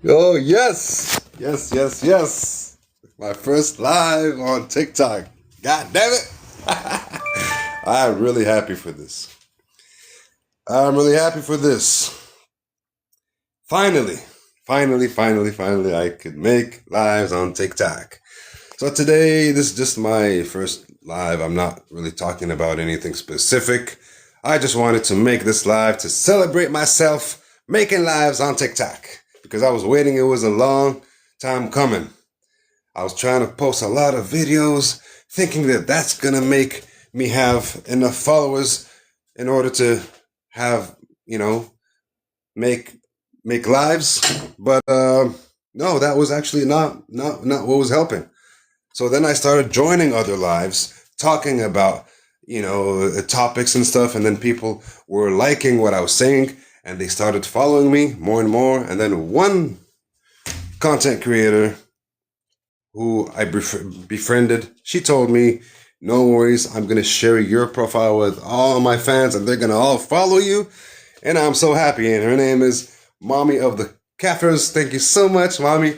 Oh, yes. Yes, yes, yes. My first live on TikTok. God damn it. I'm really happy for this. I'm really happy for this. Finally, finally, I could make lives on TikTok. So today, this is just my first live. I'm not really talking about anything specific. I just wanted to make this live to celebrate myself making lives on TikTok because I was waiting. It was a long time coming. I was trying to post a lot of videos thinking that that's going to make me have enough followers in order to have, you know, make make lives, but no, that was actually not what was helping. So then I started joining other lives, talking about, topics and stuff. And then people were liking what I was saying and they started following me more and more. And then one content creator who I befriended, she told me, no worries, I'm going to share your profile with all my fans and they're going to all follow you. And I'm so happy. And her name is Mommy of the Kaffers. Thank you so much, Mommy,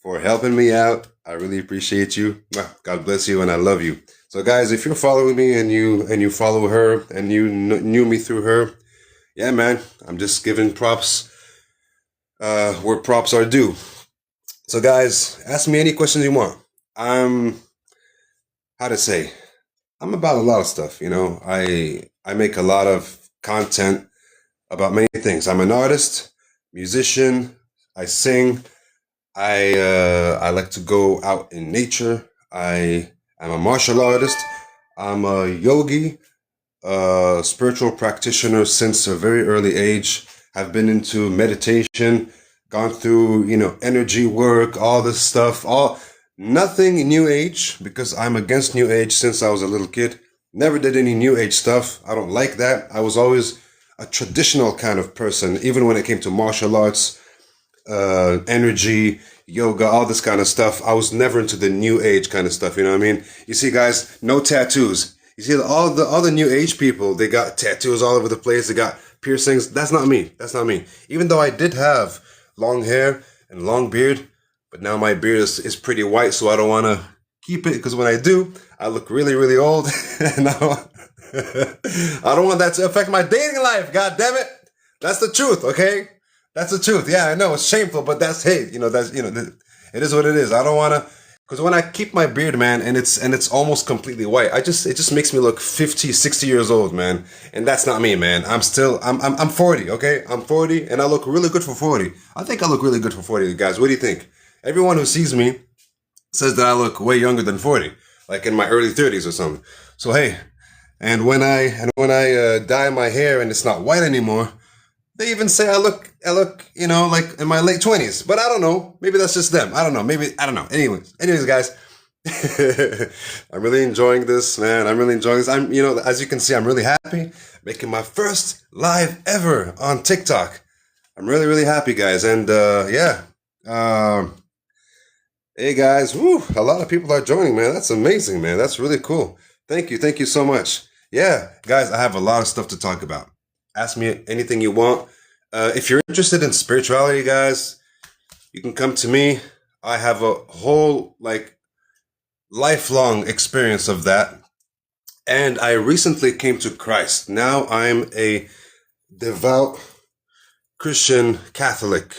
for helping me out. I really appreciate you. God bless you, and I love you. So, guys, if you're following me and you follow her and you knew me through her, yeah, man, I'm just giving props where props are due. So, guys, ask me any questions you want. I'm how to say. I'm about a lot of stuff. I make a lot of content about many things. I'm an artist, musician. I sing. I like to go out in nature. I am a martial artist. I'm a yogi, a spiritual practitioner since a very early age. I've been into meditation, gone through, energy work, all this stuff, all nothing new age because I'm against new age since I was a little kid. Never did any new age stuff. I don't like that. I was always a traditional kind of person, even when it came to martial arts, energy, yoga, all this kind of stuff. I was never into the new age kind of stuff. You know what I mean? You see, guys, no tattoos. You see, all the new age people, they got tattoos all over the place. They got piercings. That's not me. That's not me. Even though I did have long hair and long beard, but now my beard is pretty white, so I don't want to keep it because when I do, I look really, really old, and I don't want that to affect my dating life. God damn it! That's the truth. Okay. That's the truth. Yeah, I know it's shameful, but that's hey, it is what it is. I don't want to because when I keep my beard, man, and it's almost completely white, it just makes me look 50, 60 years old, man. And that's not me, man. I'm 40, okay? I'm 40 and I look really good for 40. I think I look really good for 40, guys. What do you think? Everyone who sees me says that I look way younger than 40, like in my early 30s or something. So hey, and when I dye my hair and it's not white anymore, they even say I look, like in my late 20s. But I don't know. Maybe that's just them. I don't know. Maybe I don't know. Anyways, guys, I'm really enjoying this, man. I'm really enjoying this. As you can see, I'm really happy making my first live ever on TikTok. I'm really, really happy, guys. And yeah, um, hey, guys, woo, a lot of people are joining, man. That's amazing, man. That's really cool. Thank you so much. Yeah, guys, I have a lot of stuff to talk about. Ask me anything you want. If you're interested in spirituality, guys, you can come to me. I have a whole lifelong experience of that. And I recently came to Christ. Now I'm a devout Christian Catholic.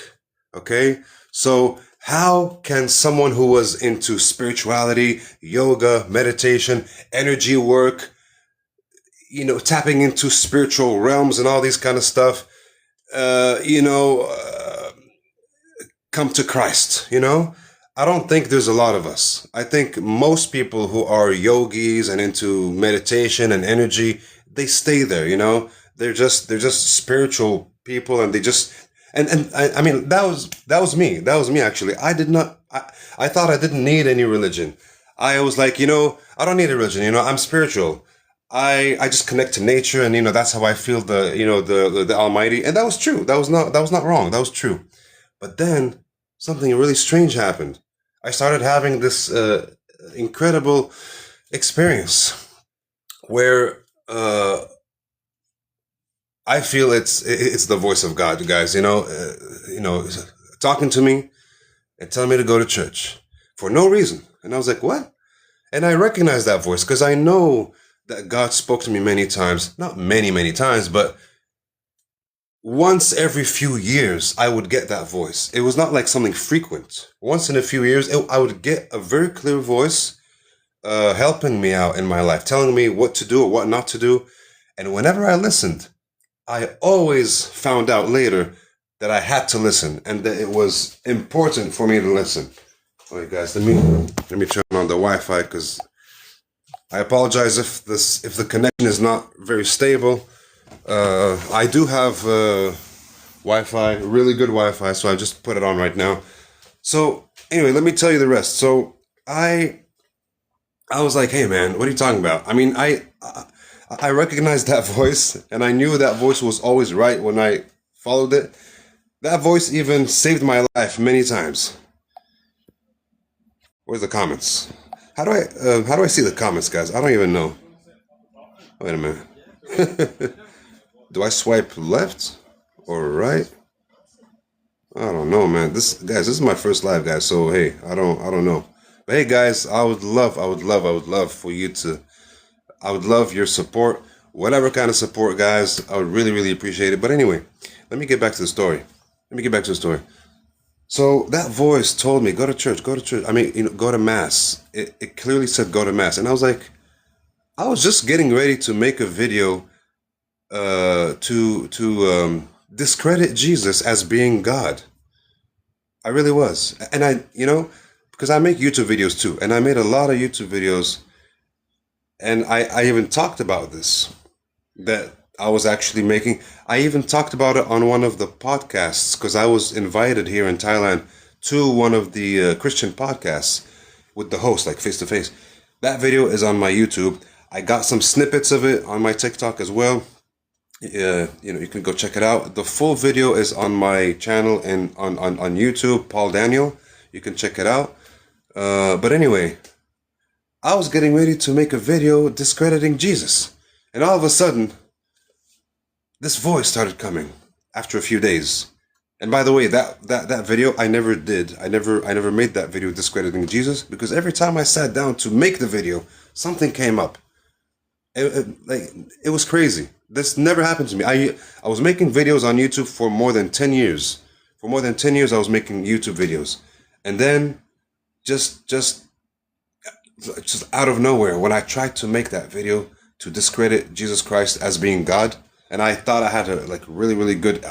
Okay? So, how can someone who was into spirituality, yoga, meditation, energy work, tapping into spiritual realms and all these kind of stuff, uh, you know, uh, come to Christ? I don't think there's a lot of us. I think most people who are yogis and into meditation and energy, they stay there. They're just spiritual people, and they just and I mean that was me. That was me actually. I did not. I thought I didn't need any religion. I was like, I don't need a religion. I'm spiritual. I just connect to nature, and that's how I feel the Almighty, and that was true. That was not wrong. That was true. But then something really strange happened. I started having this incredible experience where I feel it's the voice of God, you guys. talking to me and telling me to go to church for no reason. And I was like, what? And I recognized that voice because I know that God spoke to me many times, not many, many times, but once every few years, I would get that voice. It was not like something frequent. Once in a few years, I would get a very clear voice helping me out in my life, telling me what to do or what not to do. And whenever I listened, I always found out later that I had to listen and that it was important for me to listen. Wait, guys, let me turn on the Wi-Fi because I apologize if the connection is not very stable. I do have Wi-Fi, really good Wi-Fi, so I just put it on right now. So anyway, let me tell you the rest. So I was like, hey man, what are you talking about? I mean, I recognized that voice, and I knew that voice was always right when I followed it. That voice even saved my life many times. Where's the comments? How do I see the comments, guys? I don't even know. Wait a minute. Do I swipe left or right? I don't know, man. This is my first live, guys. So hey, I don't know. But hey, guys, I would love for you to. I would love your support, whatever kind of support, guys. I would really, really appreciate it. But anyway, let me get back to the story. So that voice told me, go to church. I mean, go to mass. It clearly said go to mass. And I was like, I was just getting ready to make a video to discredit Jesus as being God. I really was. And because I make YouTube videos too. And I made a lot of YouTube videos. And I even talked about this, that I was actually making. I even talked about it on one of the podcasts because I was invited here in Thailand to one of the Christian podcasts with the host, like face to face. That video is on my YouTube. I got some snippets of it on my TikTok as well. You can go check it out. The full video is on my channel and on YouTube, Paul Daniel. You can check it out. But anyway, I was getting ready to make a video discrediting Jesus. And all of a sudden, this voice started coming after a few days. And by the way, that video I never did. I never made that video discrediting Jesus because every time I sat down to make the video, something came up. It was crazy. This never happened to me. I was making videos on YouTube for more than 10 years. For more than 10 years, I was making YouTube videos. And then just out of nowhere, when I tried to make that video to discredit Jesus Christ as being God, and I thought I had really, really good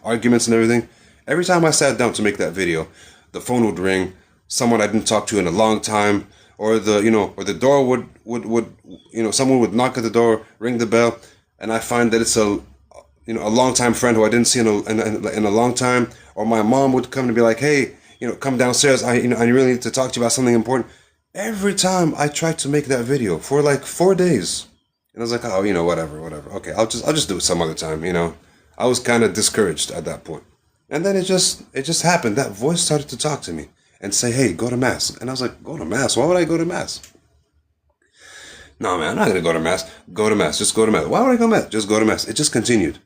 arguments and everything, every time I sat down to make that video, the phone would ring, someone I didn't talk to in a long time, or the door would someone would knock at the door, ring the bell, and I find that it's a longtime friend who I didn't see in a long time, or my mom would come and be like, hey, come downstairs, I really need to talk to you about something important. Every time I tried to make that video for like 4 days, and I was like, oh, whatever. Okay, I'll just do it some other time. I was kind of discouraged at that point, and then it just happened. That voice started to talk to me and say, hey, go to mass, and I was like, go to mass? Why would I go to mass? No, man, I'm not gonna go to mass. Go to mass. Just go to mass. Why would I go to mass? Just go to mass. It just continued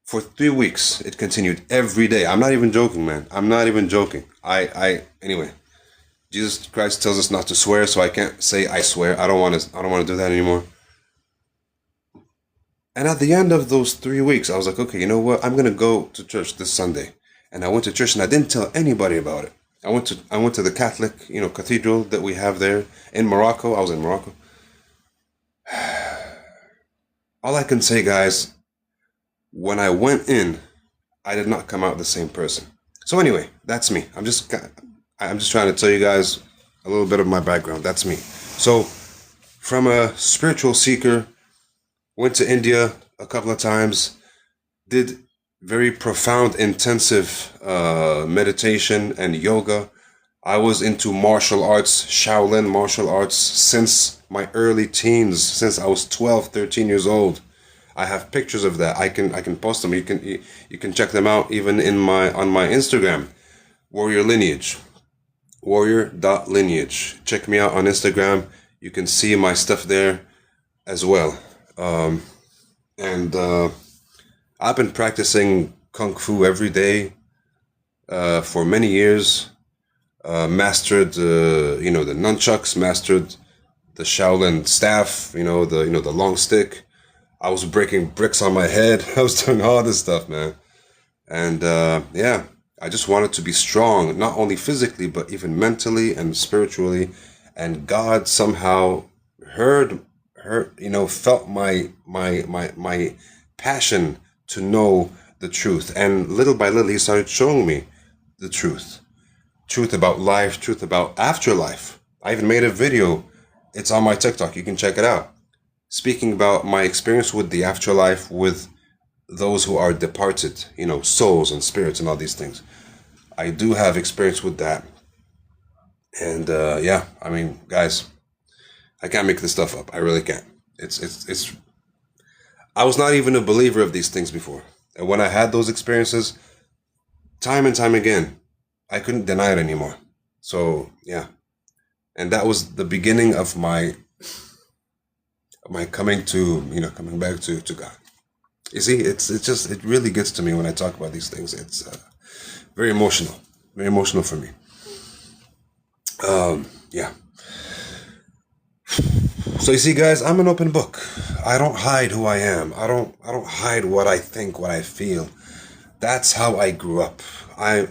for 3 weeks. It continued every day. I'm not even joking, man. I'm not even joking. Anyway. Jesus Christ tells us not to swear, so I can't say I swear. I don't want to do that anymore. And at the end of those 3 weeks, I was like, okay, you know what? I'm gonna go to church this Sunday. And I went to church, and I didn't tell anybody about it. I went to the Catholic, cathedral that we have there in Morocco. I was in Morocco. All I can say, guys, when I went in, I did not come out the same person. So anyway, that's me. I'm just trying to tell you guys a little bit of my background. That's me. So, from a spiritual seeker, went to India a couple of times, did very profound, intensive meditation and yoga. I was into martial arts, Shaolin martial arts, since my early teens, since I was 12, 13 years old. I have pictures of that. I can post them. You can check them out even on my Instagram, Warrior Lineage. Warrior.lineage. Check me out on Instagram. You can see my stuff there as well. And I've been practicing Kung Fu every day for many years. Mastered, the nunchucks, mastered the Shaolin staff, the long stick. I was breaking bricks on my head. I was doing all this stuff, man. And yeah, I just wanted to be strong, not only physically, but even mentally and spiritually. And God somehow heard, felt my passion to know the truth. And little by little, He started showing me the truth about life, truth about afterlife. I even made a video. It's on my TikTok. You can check it out. Speaking about my experience with the afterlife, with those who are departed, souls and spirits and all these things. I do have experience with that. And yeah, I mean, guys, I can't make this stuff up. I really can't. It's. I was not even a believer of these things before. And when I had those experiences, time and time again, I couldn't deny it anymore. So yeah. And that was the beginning of my coming back to God. You see, it really gets to me when I talk about these things. It's very emotional for me. Yeah. So you see, guys, I'm an open book. I don't hide who I am. I don't hide what I think, what I feel. That's how I grew up. I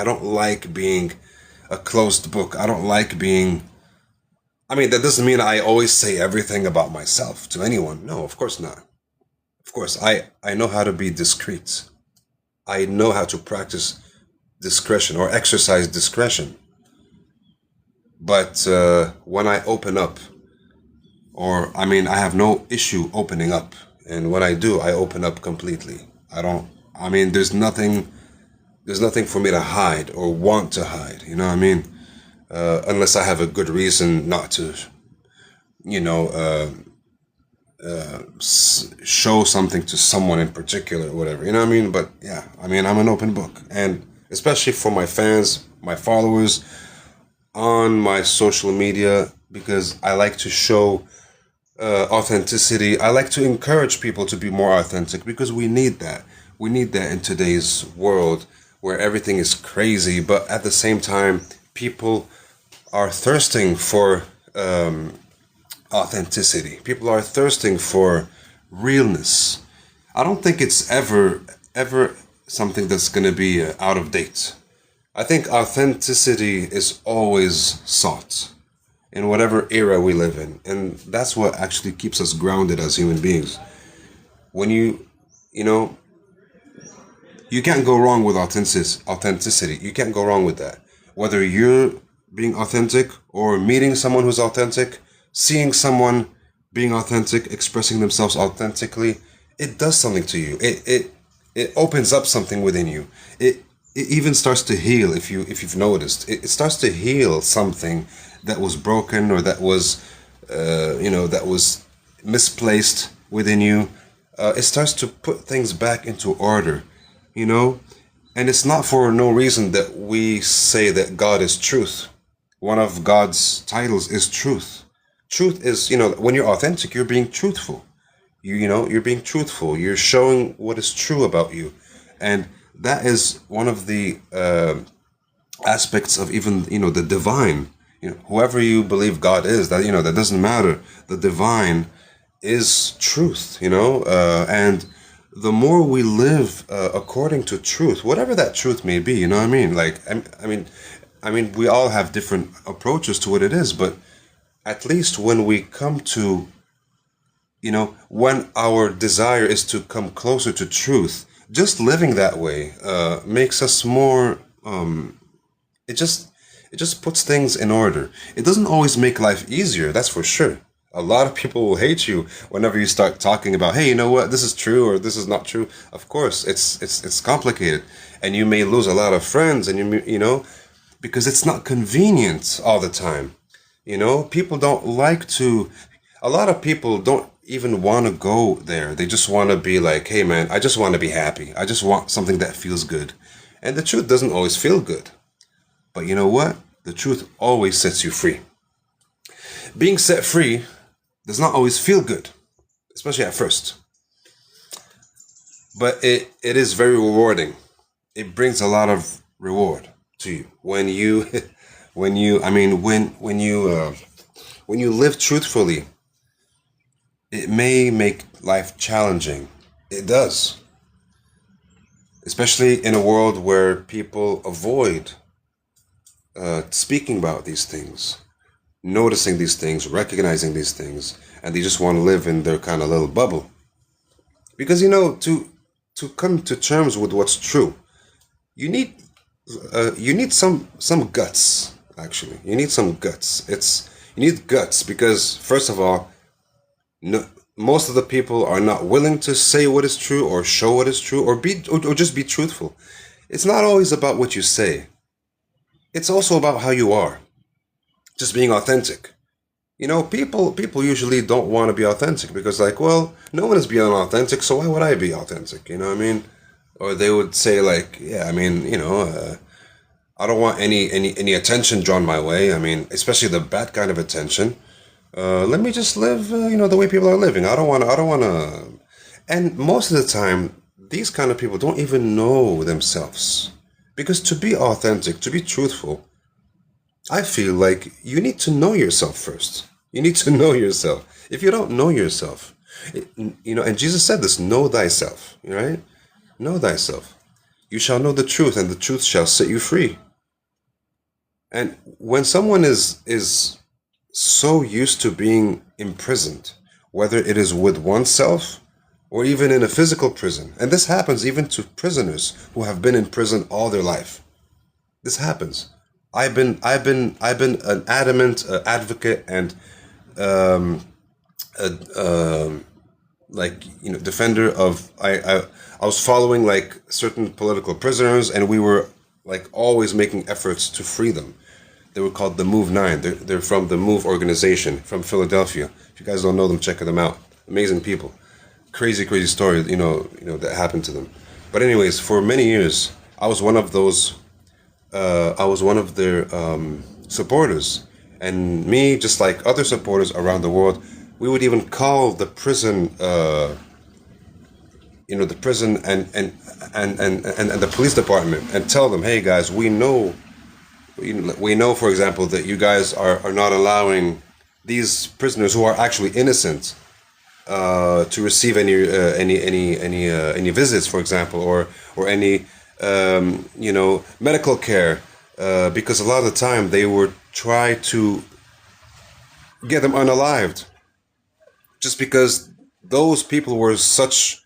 don't like being a closed book. I don't like being. I mean, that doesn't mean I always say everything about myself to anyone. No, of course not. Of course, I know how to be discreet. I know how to practice discretion or exercise discretion. But when I open up, I have no issue opening up. And when I do, I open up completely. There's nothing for me to hide or want to hide. You know what I mean? Unless I have a good reason not to, show something to someone in particular or whatever. You know what I mean? But yeah, I'm an open book. And especially for my fans, my followers on my social media, because I like to show authenticity. I like to encourage people to be more authentic because we need that. We need that in today's world where everything is crazy, but at the same time, people are thirsting for authenticity. People are thirsting for realness. I don't think it's ever something that's going to be out of date. I think authenticity is always sought in whatever era we live in. And that's what actually keeps us grounded as human beings. When you can't go wrong with authenticity. You can't go wrong with that. Whether you're being authentic or meeting someone who's authentic, seeing someone being authentic, expressing themselves authentically, it does something to you. It opens up something within you. It even starts to heal. If you've noticed, it starts to heal something that was broken or that was that was misplaced within you. It starts to put things back into order, and it's not for no reason that we say that God is truth. One of God's titles is truth. Truth is, when you're authentic, you're being truthful. You're being truthful. You're showing what is true about you, and that is one of the aspects of even the divine. Whoever you believe God is, that doesn't matter. The divine is truth. And the more we live according to truth, whatever that truth may be, what I mean? Like, I mean, we all have different approaches to what it is, but at least when we come to, when our desire is to come closer to truth, just living that way makes us more. It just puts things in order. It doesn't always make life easier, that's for sure. A lot of people will hate you whenever you start talking about, hey, you know what, this is true or this is not true. Of course, it's complicated, and you may lose a lot of friends, and because it's not convenient all the time. People don't like to. A lot of people don't even want to go there. They just want to be like, hey, man, I just want to be happy. I just want something that feels good, and the truth doesn't always feel good. But you know what? The truth always sets you free. Being set free does not always feel good, especially at first. But it is very rewarding. it brings a lot of reward to you when you when you I mean when you live truthfully. It may make life challenging. It does, especially in a world where people avoid speaking about these things, noticing these things, recognizing these things, and they just want to live in their kind of little bubble. Because to come to terms with what's true, you need you need some guts. Actually, you need some guts. You need guts because first of all, no, most of the people are not willing to say what is true or show what is true or just be truthful. It's not always about what you say. It's also about how you are. Just being authentic. People usually don't want to be authentic because like, well, no one is being authentic, so why would I be authentic? You know what I mean? Or they would say like, yeah, I mean, I don't want any attention drawn my way. I mean, especially the bad kind of attention. Let me just live, the way people are living. I don't want to. And most of the time, these kind of people don't even know themselves. Because to be authentic, to be truthful, I feel like you need to know yourself first. You need to know yourself. If you don't know yourself, and Jesus said this, know thyself, right? Know thyself. You shall know the truth, and the truth shall set you free. And when someone is so used to being imprisoned, whether it is with oneself or even in a physical prison. And this happens even to prisoners who have been in prison all their life. This happens. I've been an adamant advocate and um, defender of I was following like certain political prisoners, and we were like always making efforts to free them. They were called the Move Nine. They're from the Move organization from Philadelphia. If you guys don't know them, check them out. Amazing people. Crazy story. That happened to them. But anyways, for many years, I was one of those. I was one of their supporters, and me, just like other supporters around the world, we would even call the prison. The prison and the police department and tell them, hey guys, we know, for example, that you guys are not allowing these prisoners who are actually innocent to receive any visits, for example, or any medical care, because a lot of the time they would try to get them unalived, just because those people were such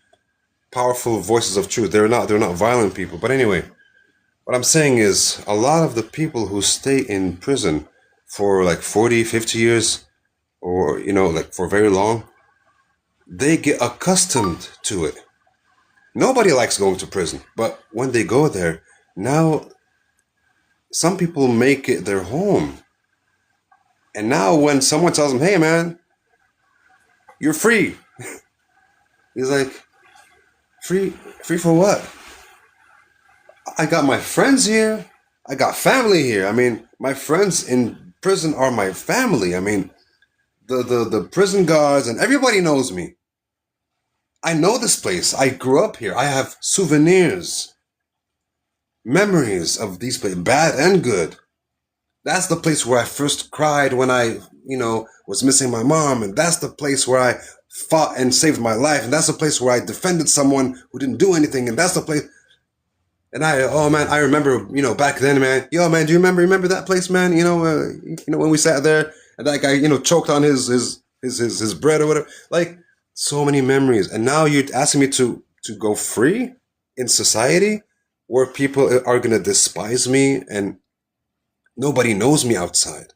powerful voices of truth. They're not violent people, but anyway. What I'm saying is, a lot of the people who stay in prison for like 40, 50 years, or, like for very long, they get accustomed to it. Nobody likes going to prison, but when they go there, now some people make it their home. And now when someone tells them, hey man, you're free, he's like, free for what? I got my friends here. I got family here. I mean, my friends in prison are my family. I mean, the prison guards and everybody knows me. I know this place. I grew up here. I have souvenirs, memories of these places, bad and good. That's the place where I first cried when I, was missing my mom. And that's the place where I fought and saved my life. And that's the place where I defended someone who didn't do anything. And that's the place. And oh man, I remember, back then, man. Yo, man, do you remember that place, man? When we sat there and that guy, choked on his bread or whatever. Like, so many memories. And now you're asking me to go free in society where people are gonna despise me and nobody knows me outside.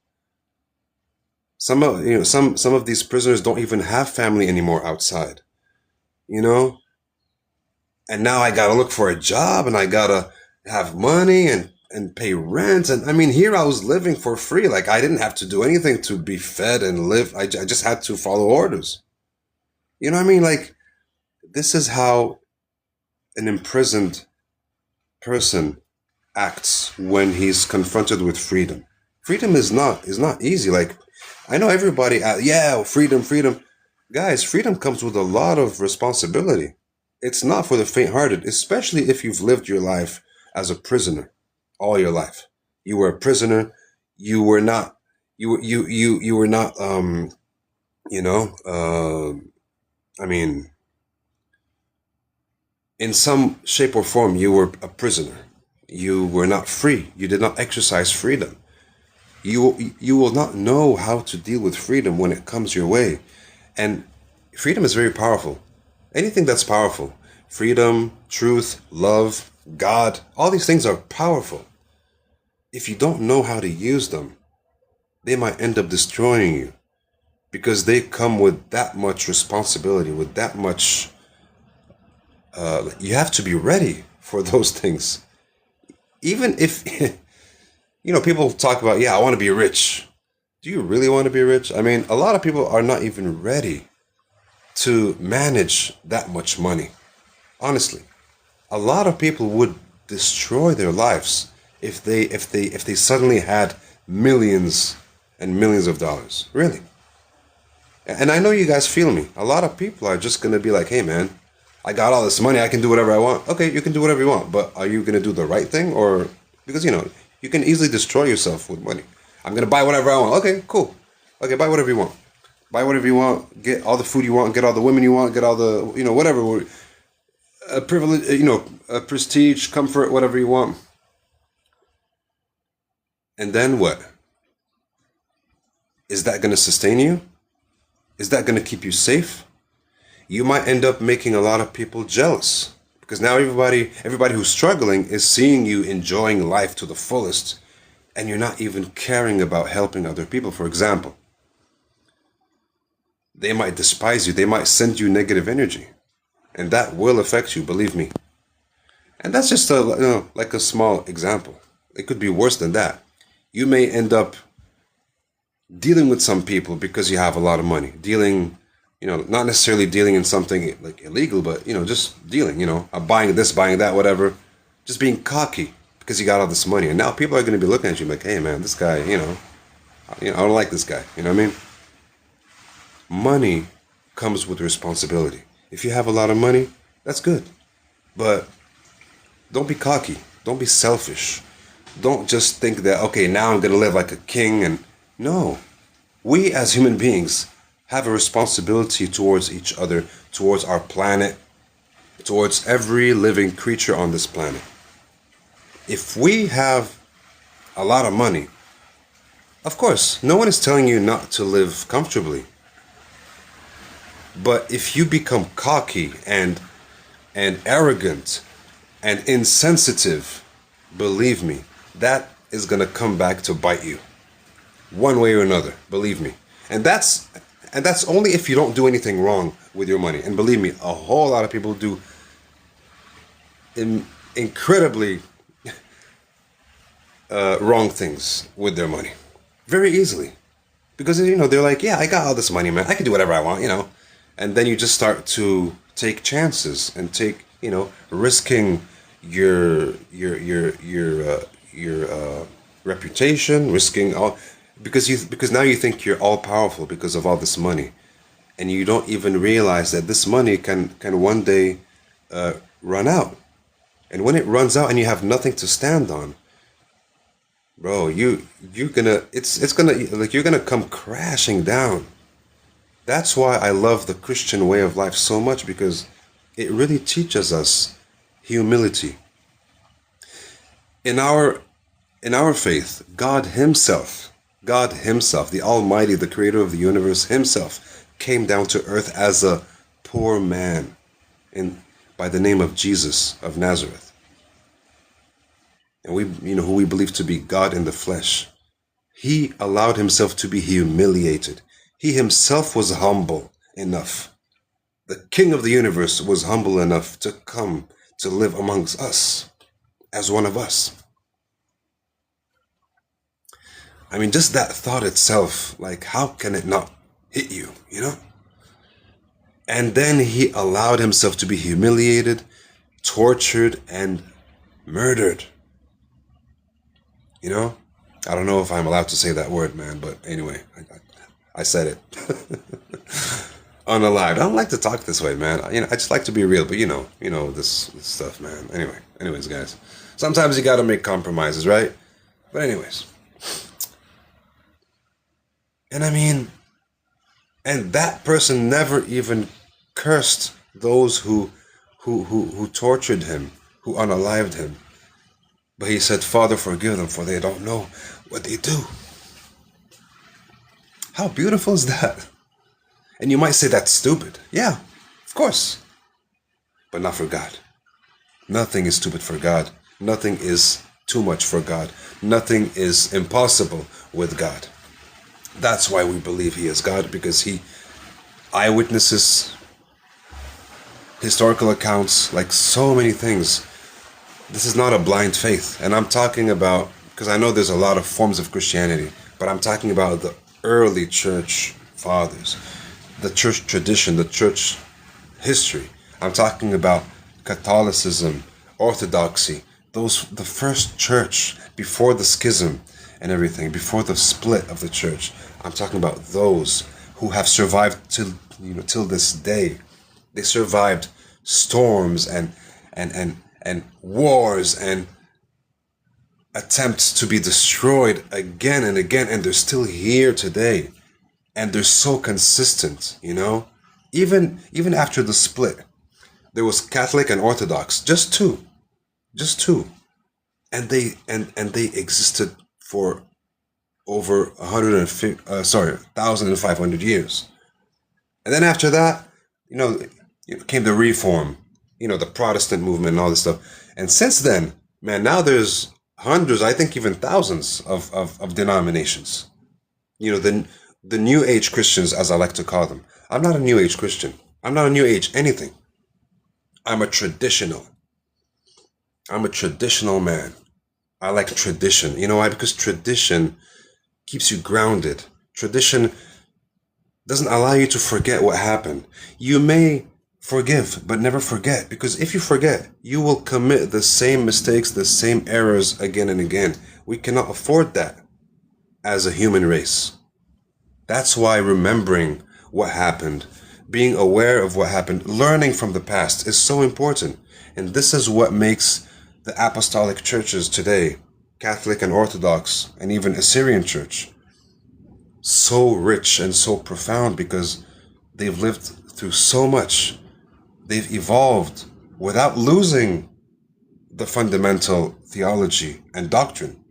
Some of these prisoners don't even have family anymore outside. And now I gotta look for a job and I gotta have money and pay rent. And I mean, here I was living for free. Like, I didn't have to do anything to be fed and live. I just had to follow orders. You know what I mean? Like, this is how an imprisoned person acts when he's confronted with freedom. Freedom is not easy. Like, I know everybody, yeah, freedom. Guys, freedom comes with a lot of responsibility. It's not for the faint-hearted, especially if you've lived your life as a prisoner all your life. You were a prisoner. You were not. You were not. You know. I mean, in some shape or form, you were a prisoner. You were not free. You did not exercise freedom. You will not know how to deal with freedom when it comes your way. And freedom is very powerful. Anything that's powerful, freedom, truth, love, God, all these things are powerful. If you don't know how to use them, they might end up destroying you because they come with that much responsibility, with that much. You have to be ready for those things. Even if, people talk about, yeah, I want to be rich. Do you really want to be rich? I mean, a lot of people are not even ready to manage that much money. Honestly, a lot of people would destroy their lives if they suddenly had millions and millions of dollars. Really. And I know you guys feel me. A lot of people are just going to be like, hey, man, I got all this money. I can do whatever I want. Okay, you can do whatever you want. But are you going to do the right thing? Or because, you can easily destroy yourself with money. I'm going to buy whatever I want. Okay, cool. Okay, buy whatever you want. Buy whatever you want. Get all the food you want. Get all the women you want. Get all the, whatever. Privilege, prestige, comfort, whatever you want. And then what? Is that going to sustain you? Is that going to keep you safe? You might end up making a lot of people jealous because now everybody who's struggling is seeing you enjoying life to the fullest and you're not even caring about helping other people. For example, they might despise you. They might send you negative energy and that will affect you, believe me. And that's just like a small example. It could be worse than that. You may end up dealing with some people because you have a lot of money, not necessarily dealing in something like illegal, but, just dealing, buying this, buying that, whatever, just being cocky because you got all this money. And now people are going to be looking at you like, hey, man, this guy, I don't like this guy. You know what I mean? Money comes with responsibility. If you have a lot of money, that's good. But don't be cocky. Don't be selfish. Don't just think that, okay, now I'm going to live like a king. And no, we as human beings have a responsibility towards each other, towards our planet, towards every living creature on this planet. If we have a lot of money, of course, no one is telling you not to live comfortably. But if you become cocky and arrogant and insensitive, believe me, that is going to come back to bite you one way or another, believe me. And that's only if you don't do anything wrong with your money. And believe me, a whole lot of people do incredibly wrong things with their money. Very easily. Because, they're like, yeah, I got all this money, man. I can do whatever I want, And then you just start to take chances and take, risking your reputation, risking all, because now you think you're all powerful because of all this money, and you don't even realize that this money can one day run out, and when it runs out and you have nothing to stand on, bro, you're gonna come crashing down. That's why I love the Christian way of life so much, because it really teaches us humility. In our faith, God Himself, the Almighty, the Creator of the universe Himself, came down to earth as a poor man by the name of Jesus of Nazareth. And who we believe to be God in the flesh. He allowed Himself to be humiliated. He Himself was humble enough. The King of the universe was humble enough to come to live amongst us as one of us. I mean, just that thought itself, like, how can it not hit you, And then He allowed Himself to be humiliated, tortured, and murdered. I don't know if I'm allowed to say that word, man, but anyway, I said it. Unalive. I don't like to talk this way, man. I just like to be real, but this stuff, man. Anyway, Anyways, guys, sometimes you gotta make compromises, right? But anyways, and I mean, and that person never even cursed those who tortured him, who unalived him. But he said, Father, forgive them, for they don't know what they do. How beautiful is that? And you might say that's stupid. Yeah, of course. But not for God. Nothing is stupid for God. Nothing is too much for God. Nothing is impossible with God. That's why we believe he is God, because he eyewitnesses, historical accounts, like so many things. This is not a blind faith. And I'm talking about, because I know there's a lot of forms of Christianity, but I'm talking about the early church fathers, the church tradition, the church history. I'm talking about Catholicism, Orthodoxy, the first church before the schism and everything, before the split of the church. I'm talking about those who have survived till this day. They survived storms and wars and attempts to be destroyed again and again, and they're still here today. And they're so consistent, Even after the split, there was Catholic and Orthodox, just two. And they existed for over 1,500 years. And then after that, came the Reform, the Protestant movement and all this stuff. And since then, man, now there's hundreds, I think even thousands of denominations. The New Age Christians, as I like to call them. I'm not a New Age Christian. I'm not a New Age anything. I'm a traditional man. I like tradition. You know why? Because tradition keeps you grounded. Tradition doesn't allow you to forget what happened. You may forgive, but never forget. Because if you forget, you will commit the same mistakes, the same errors again and again. We cannot afford that as a human race. That's why remembering what happened, being aware of what happened, learning from the past is so important. And this is what makes the apostolic churches today, Catholic and Orthodox, and even Assyrian Church, so rich and so profound, because they've lived through so much. They've evolved without losing the fundamental theology and doctrine.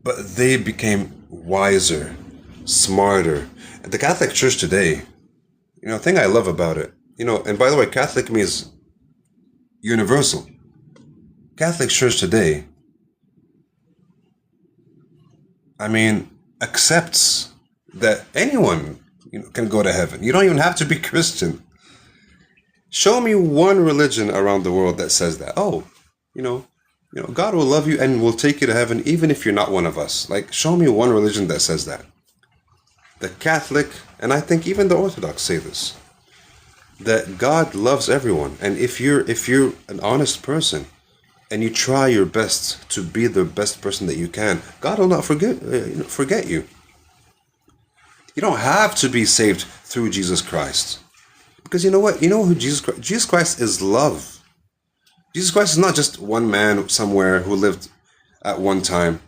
But they became wiser, smarter. The Catholic Church today, the thing I love about it, and by the way, Catholic means universal. Catholic Church today, accepts that anyone can go to heaven. You don't even have to be Christian. Show me one religion around the world that says that. God will love you and will take you to heaven even if you're not one of us. Like, show me one religion that says that. The Catholic, and I think even the Orthodox say this, that God loves everyone. And if you're an honest person and you try your best to be the best person that you can, God will not forget you. You don't have to be saved through Jesus Christ. Because you know what? You know who Jesus Christ is love. Jesus Christ is not just one man somewhere who lived at one time.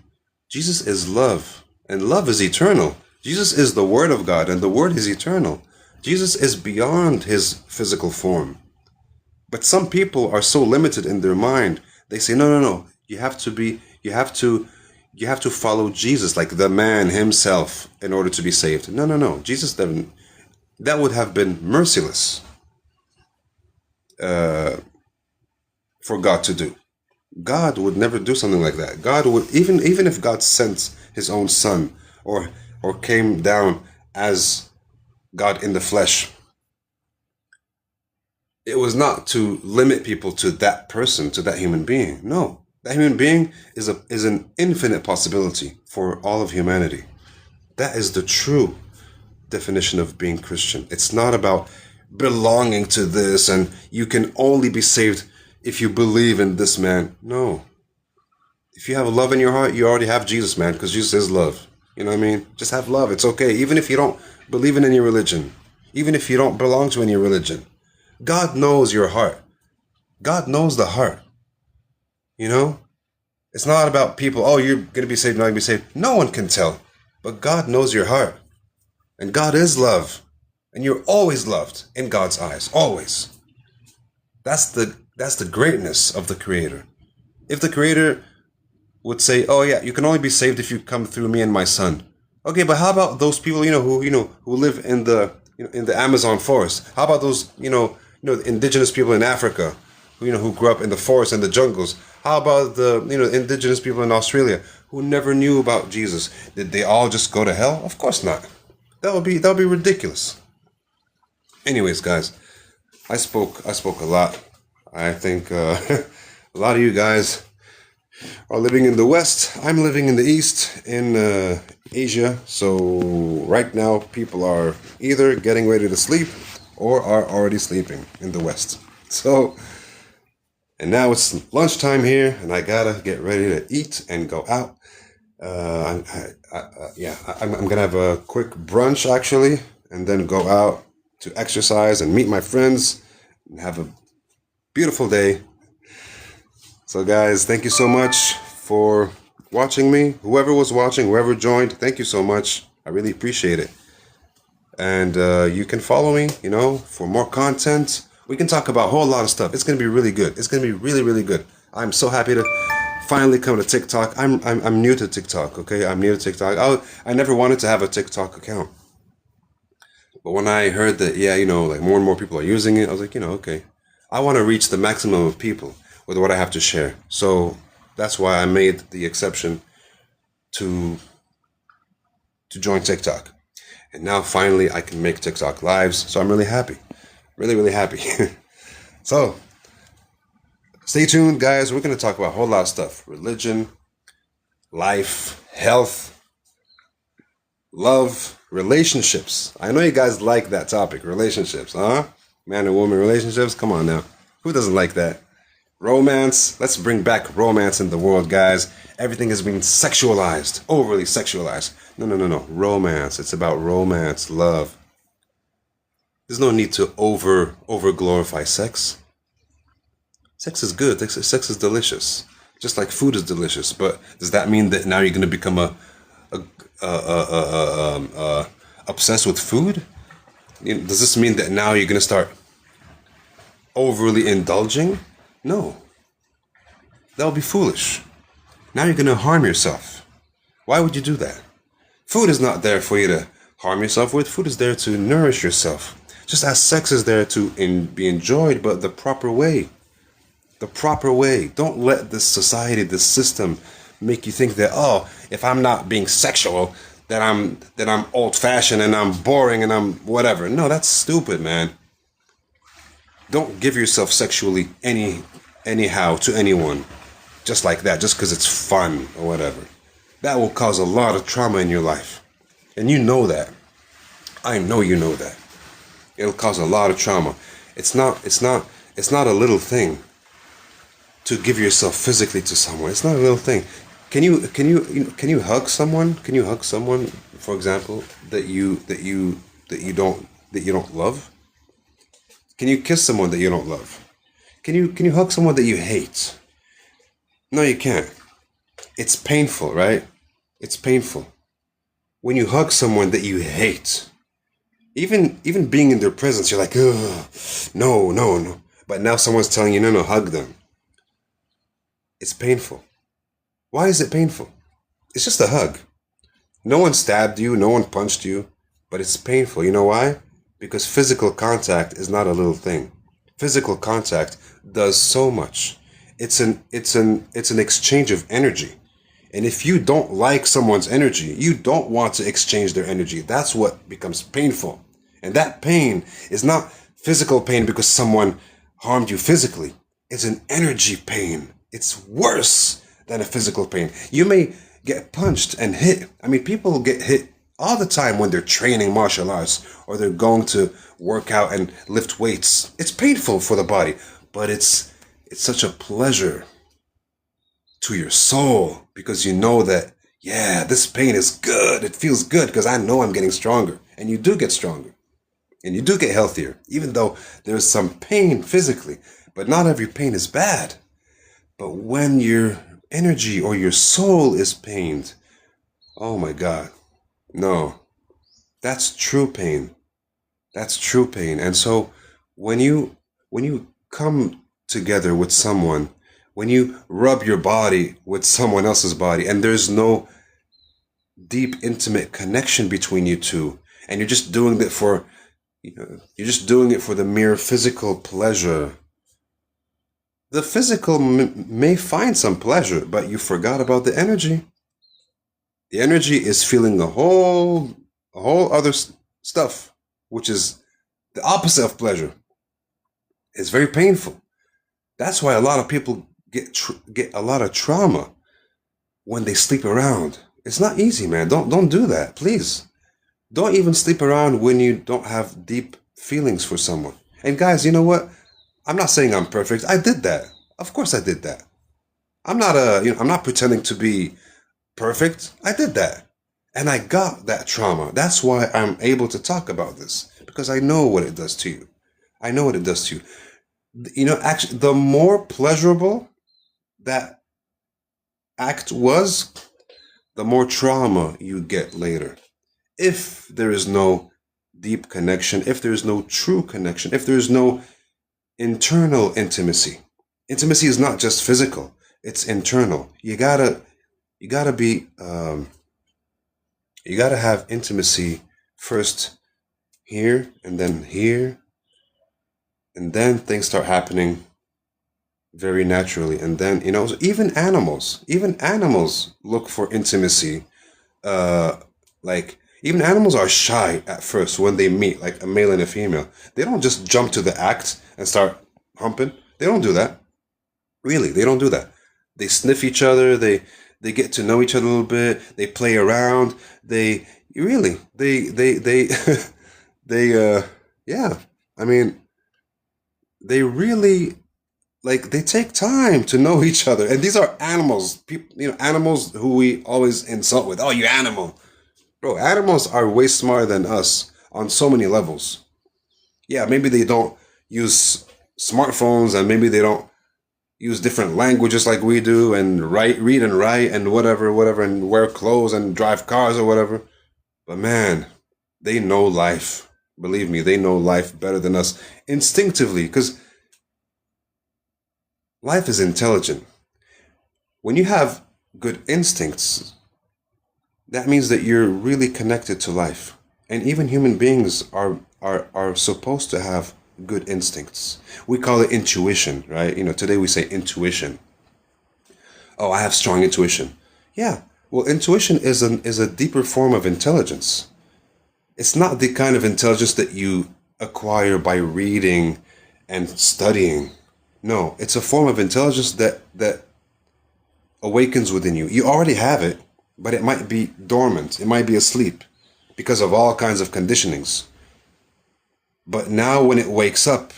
Jesus is love, and love is eternal. Jesus is the Word of God, and the Word is eternal. Jesus is beyond his physical form. But some people are so limited in their mind. They say, no. You have to follow Jesus, like the man himself, in order to be saved. No. Jesus didn't. That would have been merciless for God to do. God would never do something like that. God would, even if God sent his own son or came down as God in the flesh, it was not to limit people to that person, to that human being. No, that human being is an infinite possibility for all of humanity. That is the true definition of being Christian. It's not about belonging to this and you can only be saved if you believe in this man. No. If you have love in your heart, you already have Jesus, man, because Jesus is love. You know what I mean? Just have love. It's okay. Even if you don't believe in any religion, even if you don't belong to any religion, God knows your heart. God knows the heart. You know, it's not about people, oh, you're going to be saved, not going to be saved. No one can tell. But God knows your heart. And God is love. And you're always loved in God's eyes. Always. That's the greatness of the Creator. If the Creator would say, oh yeah, you can only be saved if you come through me and my son. Okay, but how about those people, who live in the Amazon forest? How about those, indigenous people in Africa, who grew up in the forest and the jungles? How about the, indigenous people in Australia who never knew about Jesus? Did they all just go to hell? Of course not. That would be ridiculous. Anyways, guys, I spoke a lot. I think a lot of you guys are living in the West. I'm living in the East, in Asia. So right now, people are either getting ready to sleep or are already sleeping in the West. So, and now it's lunchtime here, and I gotta get ready to eat and go out. I'm gonna have a quick brunch actually, and then go out to exercise and meet my friends and have a beautiful day. So guys, thank you so much for watching me. Whoever was watching, whoever joined, thank you so much. I really appreciate it. And you can follow me, for more content. We can talk about a whole lot of stuff. It's going to be really good. It's going to be really, really good. I'm so happy to finally come to TikTok. I'm new to TikTok, okay? I'm new to TikTok. I never wanted to have a TikTok account. But when I heard that, more and more people are using it, I was like, okay. I want to reach the maximum of people with what I have to share. So that's why I made the exception to join TikTok. And now finally I can make TikTok lives. So I'm really happy. Really, really happy. So stay tuned, guys. We're going to talk about a whole lot of stuff. Religion, life, health, love, relationships. I know you guys like that topic. Relationships, huh? Man and woman relationships. Come on now. Who doesn't like that? Romance. Let's bring back romance in the world, guys. Everything is being sexualized, overly sexualized. No. Romance. It's about romance, love. There's no need to over glorify sex. Sex is good. Sex is delicious. Just like food is delicious. But does that mean that now you're going to become obsessed with food? Does this mean that now you're going to start overly indulging? No. That would be foolish. Now you're going to harm yourself. Why would you do that? Food is not there for you to harm yourself with. Food is there to nourish yourself. Just as sex is there to be enjoyed, but the proper way. The proper way. Don't let this society, this system, make you think that, oh, if I'm not being sexual, then I'm old-fashioned and I'm boring and I'm whatever. No, that's stupid, man. Don't give yourself sexually anyhow to anyone. Just like that, just because it's fun or whatever. That will cause a lot of trauma in your life. And you know that. I know you know that. It'll cause a lot of trauma. It's not a little thing to give yourself physically to someone. It's not a little thing. Can you hug someone? Can you hug someone, for example, that you don't love? Can you kiss someone that you don't love? Can you hug someone that you hate? No, you can't. It's painful, right? It's painful. When you hug someone that you hate, even being in their presence, you're like, ugh, no. But now someone's telling you, no, hug them. It's painful. Why is it painful? It's just a hug. No one stabbed you, no one punched you, but it's painful. You know why? Because physical contact is not a little thing. Physical contact does so much. It's an exchange of energy. And if you don't like someone's energy, you don't want to exchange their energy. That's what becomes painful. And that pain is not physical pain because someone harmed you physically. It's an energy pain. It's worse than a physical pain. You may get punched and hit. I mean, people get hit all the time when they're training martial arts or they're going to work out and lift weights. It's painful for the body, but it's such a pleasure to your soul because you know that, yeah, this pain is good. It feels good because I know I'm getting stronger. And you do get stronger. And you do get healthier, even though there's some pain physically. But not every pain is bad. But when your energy or your soul is pained, oh my God, no, that's true pain. That's true pain. And so when you come together with someone, when you rub your body with someone else's body, and there's no deep, intimate connection between you two, and you're just doing it for, you're just doing it for the mere physical pleasure. The physical may find some pleasure, but you forgot about the energy. The energy is feeling a whole other stuff, which is the opposite of pleasure. It's very painful. That's why a lot of people get a lot of trauma when they sleep around. It's not easy, man. Don't do that, please. Don't even sleep around when you don't have deep feelings for someone. And guys, you know what? I'm not saying I'm perfect. I did that. Of course I did that. I'm not pretending to be perfect. I did that. And I got that trauma. That's why I'm able to talk about this, because I know what it does to you. I know what it does to you. Actually, the more pleasurable that act was, the more trauma you get later. If there is no deep connection, if there is no true connection, if there is no internal intimacy. Intimacy is not just physical, it's internal. You gotta have intimacy first here and then here, and then things start happening very naturally. And then, so even animals look for intimacy. Like, even animals are shy at first when they meet, like a male and a female. They don't just jump to the act and start humping. They don't do that. Really, they don't do that. They sniff each other. They get to know each other a little bit. They play around. They really they they yeah. I mean, they really, like, they take time to know each other. And these are animals. People, animals who we always insult with. Oh, you animal. Bro, animals are way smarter than us on so many levels. Yeah, maybe they don't use smartphones, and maybe they don't use different languages like we do, and read and write and whatever, and wear clothes and drive cars or whatever. But man, they know life. Believe me, they know life better than us instinctively, because life is intelligent. When you have good instincts, that means that you're really connected to life. And even human beings are supposed to have good instincts. We call it intuition, right? Today we say intuition. Oh, I have strong intuition. Yeah. Well, intuition is a deeper form of intelligence. It's not the kind of intelligence that you acquire by reading and studying. No, it's a form of intelligence that awakens within you. You already have it, but it might be dormant. It might be asleep because of all kinds of conditionings. But now when it wakes up,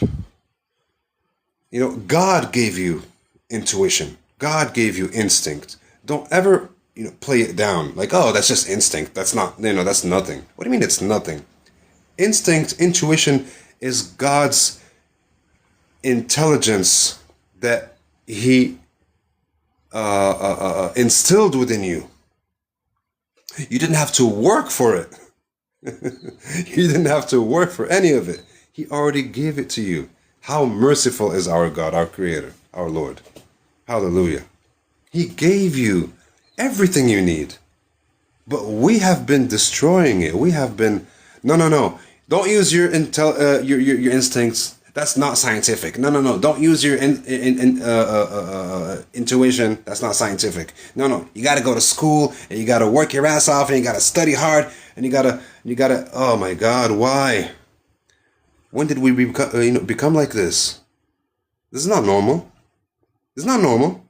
God gave you intuition. God gave you instinct. Don't ever, play it down like, oh, that's just instinct. That's not, that's nothing. What do you mean it's nothing? Instinct, intuition is God's intelligence that He instilled within you. You didn't have to work for it. You didn't have to work for any of it. He already gave it to you. How merciful is our God, our Creator, our Lord. Hallelujah. He gave you everything you need. But we have been destroying it. We have been, no. Don't use your your instincts. That's not scientific. No. Don't use your intuition. That's not scientific. No. You got to go to school, and you got to work your ass off, and you got to study hard, and you gotta. Oh my God, why? When did we become like this? This is not normal. It's not normal.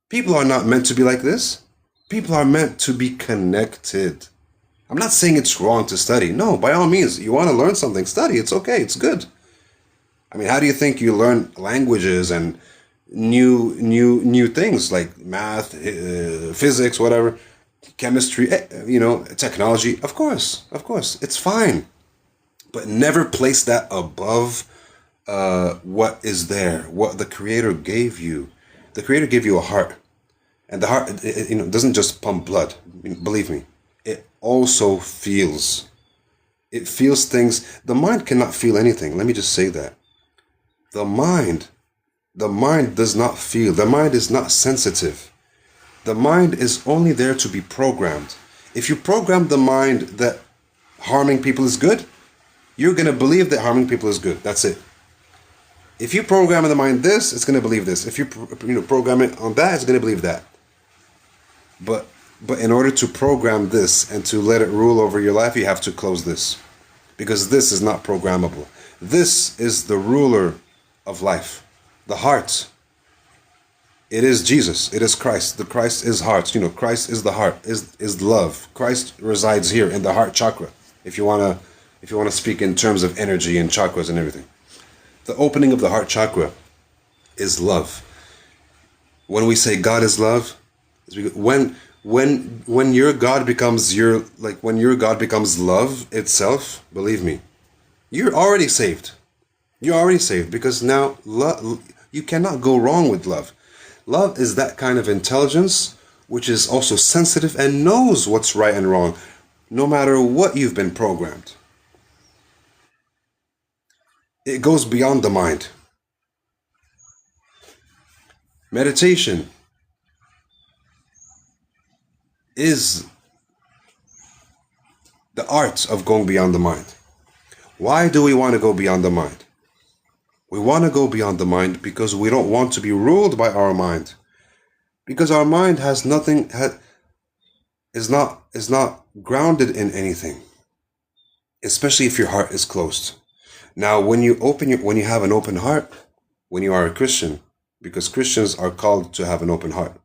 People are not meant to be like this. People are meant to be connected. I'm not saying it's wrong to study. No, by all means, you want to learn something, study. It's okay. It's good. I mean, how do you think you learn languages and new things like math, physics, whatever, chemistry, technology? Of course, it's fine. but never place that above what is there, what the Creator gave you. The Creator gave you a heart, and the heart, doesn't just pump blood. Believe me, it also feels. It feels things. The mind cannot feel anything. Let me just say that. The mind does not feel. The mind is not sensitive. The mind is only there to be programmed. If you program the mind that harming people is good, you're going to believe that harming people is good. That's it. If you program in the mind this, it's going to believe this. If you program it on that, it's going to believe that. But in order to program this and to let it rule over your life, you have to close this. Because this is not programmable. This is the ruler of life. The heart. It is Jesus. It is Christ. The Christ is heart. Christ is the heart, is love. Christ resides here in the heart chakra. If you wanna speak in terms of energy and chakras and everything. The opening of the heart chakra is love. When we say God is love, when your God becomes when your God becomes love itself, believe me, you're already saved. You're already saved because now you cannot go wrong with love. Love is that kind of intelligence which is also sensitive and knows what's right and wrong, no matter what you've been programmed. It goes beyond the mind. Meditation is the art of going beyond the mind. Why do we want to go beyond the mind? We want to go beyond the mind because we don't want to be ruled by our mind. Because our mind has nothing, is not grounded in anything. Especially if your heart is closed. Now, when you have an open heart, when you are a Christian, because Christians are called to have an open heart.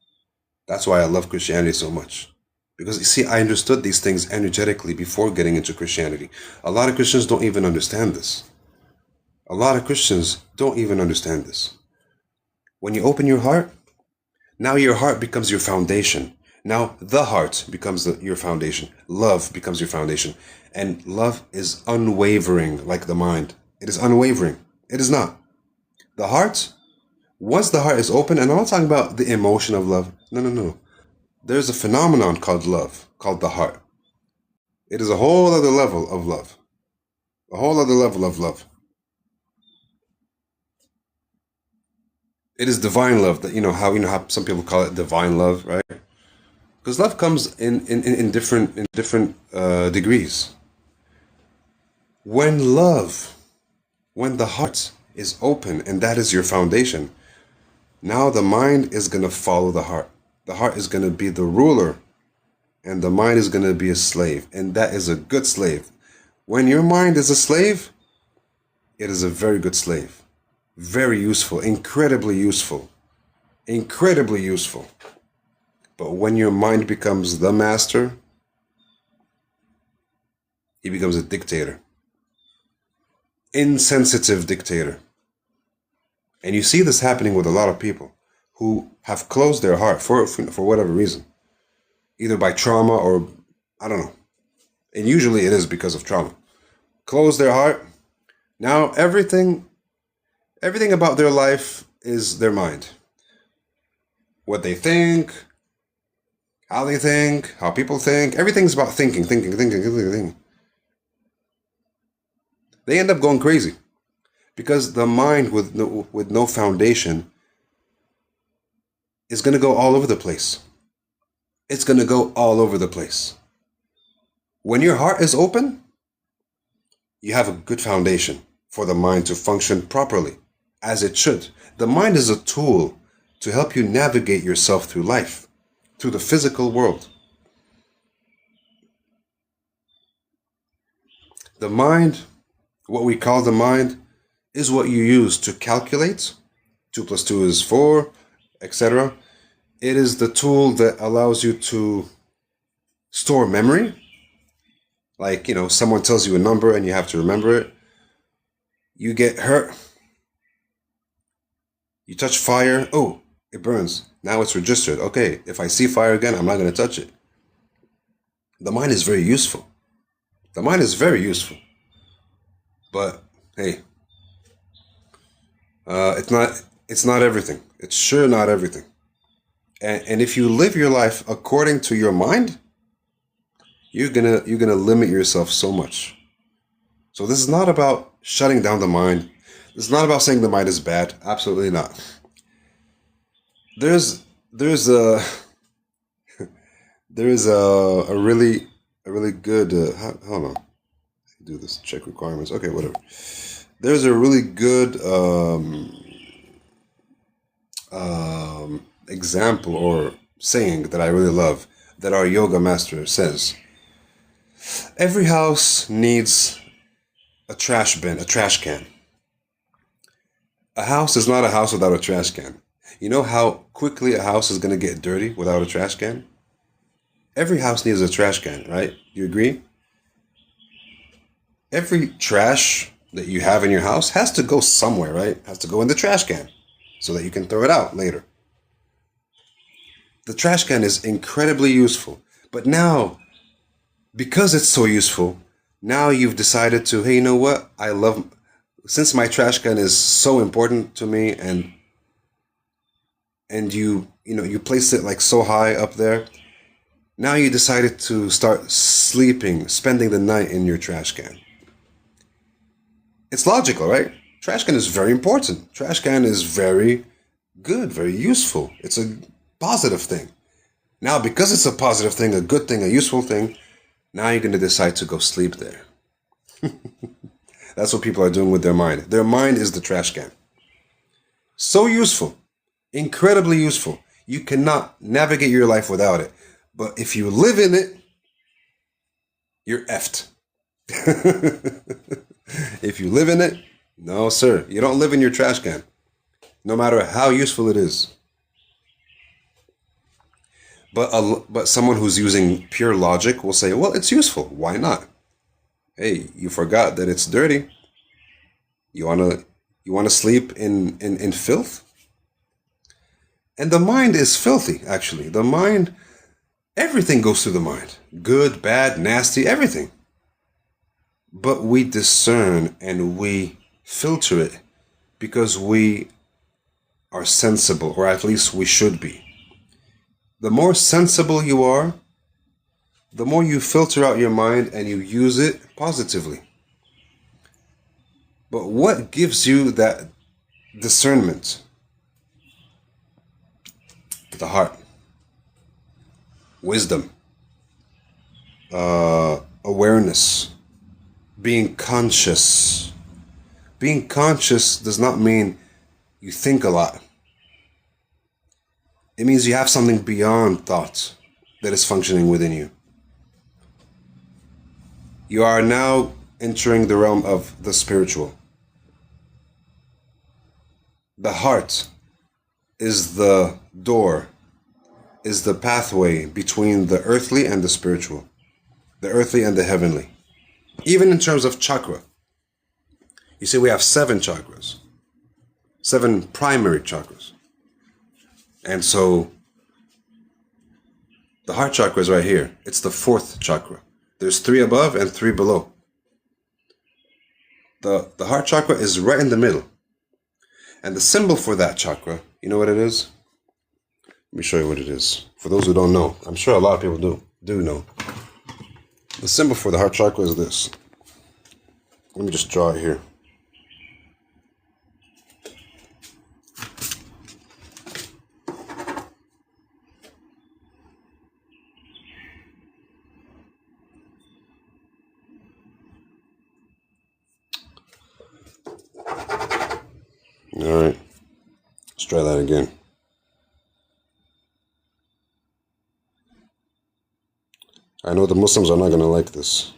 That's why I love Christianity so much. Because you see, I understood these things energetically before getting into Christianity. A lot of Christians don't even understand this. A lot of Christians don't even understand this. When you open your heart, now your heart becomes your foundation. Now the heart becomes your foundation. Love becomes your foundation. And love is unwavering like the mind. It is unwavering. It is not. The heart, once the heart is open, and I'm not talking about the emotion of love. No. There's a phenomenon called love, called the heart. It is a whole other level of love. A whole other level of love. It is divine love. That how some people call it divine love, right? Because love comes in different degrees. When the heart is open and that is your foundation, now the mind is going to follow the heart. The heart is going to be the ruler and the mind is going to be a slave. And that is a good slave. When your mind is a slave, it is a very good slave. Very useful, incredibly useful, incredibly useful. But when your mind becomes the master, he becomes a dictator. Insensitive dictator. And you see this happening with a lot of people who have closed their heart for whatever reason. Either by trauma or, I don't know. And usually it is because of trauma. Close their heart. Now everything about their life is their mind. What they think, how people think. Everything's about thinking. They end up going crazy because the mind with no foundation is going to go all over the place. It's going to go all over the place. When your heart is open, you have a good foundation for the mind to function properly, as it should. The mind is a tool to help you navigate yourself through life, through the physical world. The mind, what we call the mind, is what you use to calculate. 2 + 2 is 4, etc. It is the tool that allows you to store memory. Like, someone tells you a number and you have to remember it. You get hurt. You touch fire. Oh, it burns. Now it's registered. Okay, if I see fire again, I'm not going to touch it. The mind is very useful. The mind is very useful. But hey, it's not everything. It's sure not everything. And if you live your life according to your mind, you're gonna limit yourself so much. So this is not about shutting down the mind. This is not about saying the mind is bad. Absolutely not. There's a there is a really good hold on. Do this check requirements. Okay, whatever. There's a really good example or saying that I really love that our yoga master says. Every house needs a trash bin, a trash can. A house is not a house without a trash can. You know how quickly a house is going to get dirty without a trash can? Every house needs a trash can, right? You agree? Every trash that you have in your house has to go somewhere, right? Has to go in the trash can so that you can throw it out later. The trash can is incredibly useful. But now, because it's so useful, now you've decided to, hey, you know what? Since my trash can is so important to me and you place it like so high up there, now you decided to start spending the night in your trash can. It's logical, right? Trash can is very important. Trash can is very good, very useful. It's a positive thing. Now, because it's a positive thing, a good thing, a useful thing, now you're going to decide to go sleep there. That's what people are doing with their mind. Their mind is the trash can. So useful, incredibly useful. You cannot navigate your life without it. But if you live in it, you're effed. If you live in it, no, sir. You don't live in your trash can, no matter how useful it is. But someone who's using pure logic will say, well, it's useful. Why not? Hey, you forgot that it's dirty. You wanna sleep in filth? And the mind is filthy, actually. The mind, everything goes through the mind. Good, bad, nasty, everything. But we discern and we filter it because we are sensible, or at least we should be. The more sensible you are, the more you filter out your mind and you use it positively. But what gives you that discernment? The heart, wisdom, awareness, being conscious. Being conscious does not mean you think a lot. It means you have something beyond thought that is functioning within you. You are now entering the realm of the spiritual. The heart is the door, is the pathway between the earthly and the spiritual, the earthly and the heavenly. Even in terms of chakra. You see, we have 7 chakras, 7 primary chakras. And so the heart chakra is right here. It's the 4th chakra. There's 3 above and 3 below. The heart chakra is right in the middle. And the symbol for that chakra, you know what it is? Let me show you what it is. For those who don't know, I'm sure a lot of people do know. The symbol for the heart chakra is this. Let me just draw it here. All right, let's try that again. I know the Muslims are not going to like this.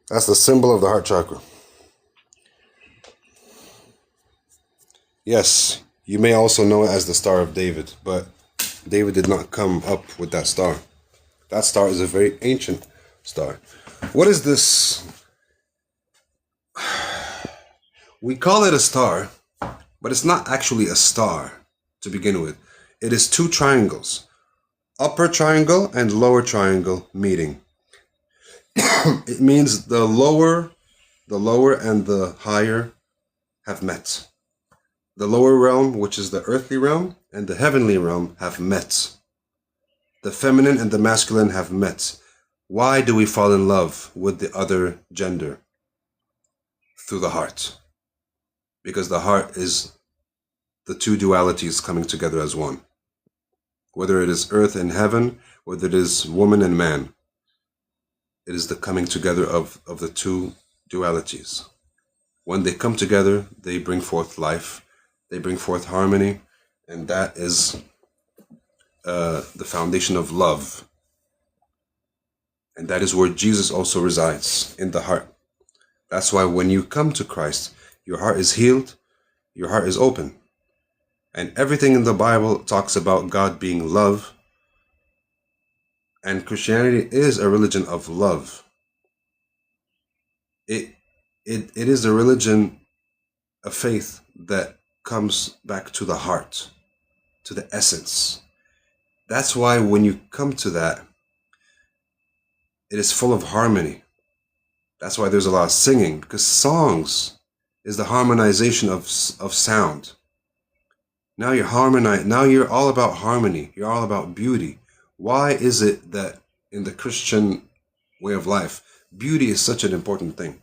That's the symbol of the heart chakra. Yes, you may also know it as the Star of David, but David did not come up with that star. That star is a very ancient star. What is this? We call it a star, but it's not actually a star to begin with. It is 2 triangles, upper triangle and lower triangle meeting. It means the lower and the higher have met. The lower realm, which is the earthly realm, and the heavenly realm have met. The feminine and the masculine have met. Why do we fall in love with the other gender? Through the heart. Because the heart is the two dualities coming together as one. Whether it is earth and heaven, whether it is woman and man, it is the coming together of the two dualities. When they come together, they bring forth life, they bring forth harmony, and that is the foundation of love. And that is where Jesus also resides, in the heart. That's why when you come to Christ, your heart is healed, your heart is open. And everything in the Bible talks about God being love. And Christianity is a religion of love. It is a religion, a faith that comes back to the heart, to the essence. That's why when you come to that, it is full of harmony. That's why there's a lot of singing, because songs is the harmonization of sound. Now you're all about harmony. You're all about beauty. Why is it that in the Christian way of life, beauty is such an important thing?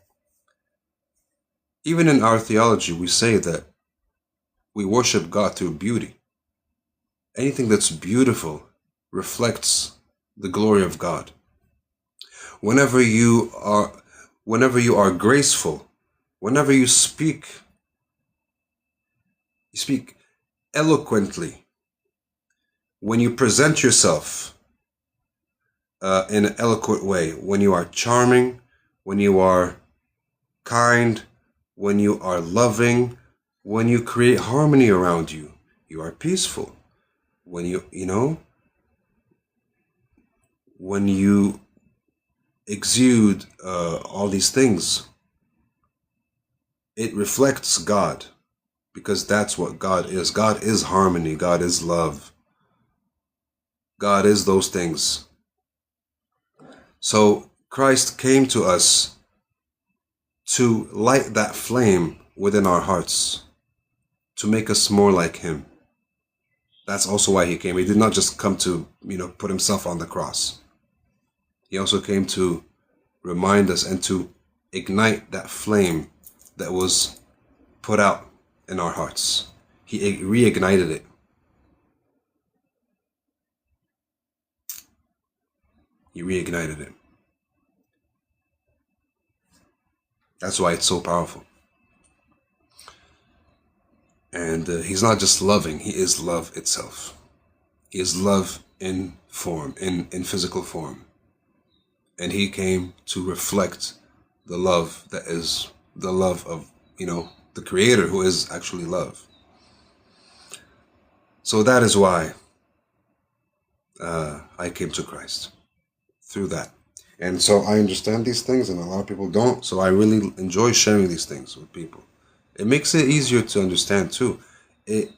Even in our theology, we say that we worship God through beauty. Anything that's beautiful reflects the glory of God. Whenever you are graceful, whenever you speak eloquently, when you present yourself in an eloquent way, when you are charming, when you are kind, when you are loving, when you create harmony around you, you are peaceful. When when you exude all these things, it reflects God, because that's what God is. God is harmony. God is love. God is those things. So Christ came to us to light that flame within our hearts, to make us more like him. That's also why he came. He did not just come to, put himself on the cross. He also came to remind us and to ignite that flame that was put out in our hearts. He reignited it. He reignited it. That's why it's so powerful. And he's not just loving, he is love itself. He is love in form, in physical form. And he came to reflect the love that is the love of, the Creator, who is actually love. So that is why I came to Christ, through that. And so I understand these things, and a lot of people don't. So I really enjoy sharing these things with people. It makes it easier to understand too. It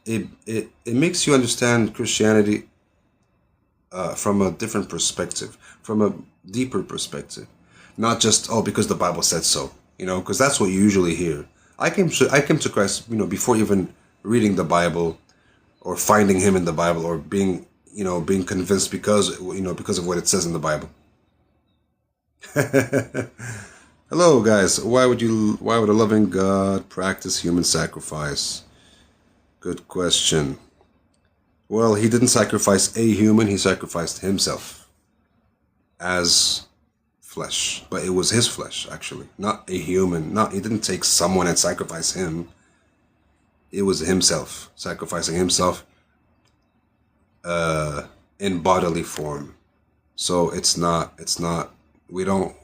makes you understand Christianity from a different perspective, from a deeper perspective, not just because the Bible said so. Because that's what you usually hear. I came to Christ, before even reading the Bible, or finding Him in the Bible, or being convinced because of what it says in the Bible. Hello, guys. Why would a loving God practice human sacrifice? Good question. Well, he didn't sacrifice a human, he sacrificed himself as flesh. But it was his flesh, actually, not a human. He didn't take someone and sacrifice him. It was himself, sacrificing himself in bodily form. So it's not we don't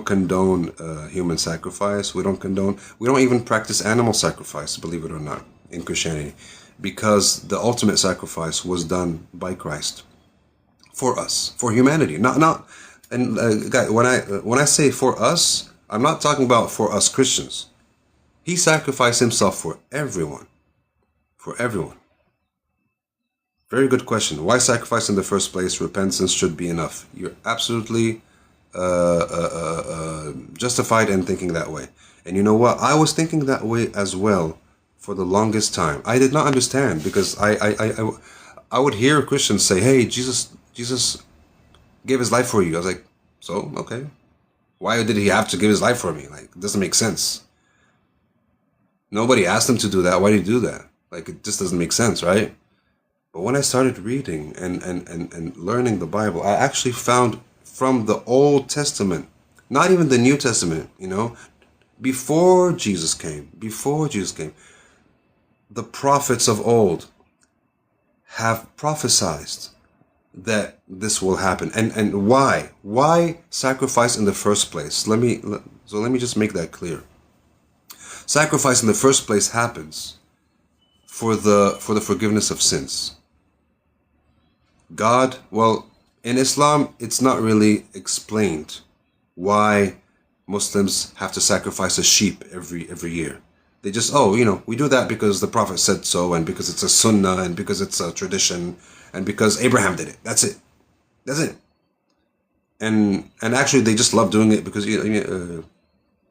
condone human sacrifice. We don't even practice animal sacrifice, believe it or not, in Christianity, because the ultimate sacrifice was done by Christ for us, for humanity. Guys, when I say for us, I'm not talking about for us Christians. He sacrificed himself for everyone, for Very good question. Why sacrifice in the first place? Repentance should be enough. You're absolutely justified in thinking that way. And you know what? I was thinking that way as well for the longest time. I did not understand because I would hear Christians say, "Hey, Jesus gave his life for you." I was like, "So okay, why did he have to give his life for me? Like, it doesn't make sense. Nobody asked him to do that. Why did he do that? Like, it just doesn't make sense, right?" But when I started reading and learning the Bible, I actually found from the Old Testament, not even the New Testament, before Jesus came, the prophets of old have prophesied that this will happen. And why? Why sacrifice in the first place? Let me just make that clear. Sacrifice in the first place happens for the forgiveness of sins. God, well, in Islam, it's not really explained why Muslims have to sacrifice a sheep every year. They just, we do that because the Prophet said so, and because it's a sunnah, and because it's a tradition, and because Abraham did it. That's it. That's it. And actually, they just love doing it because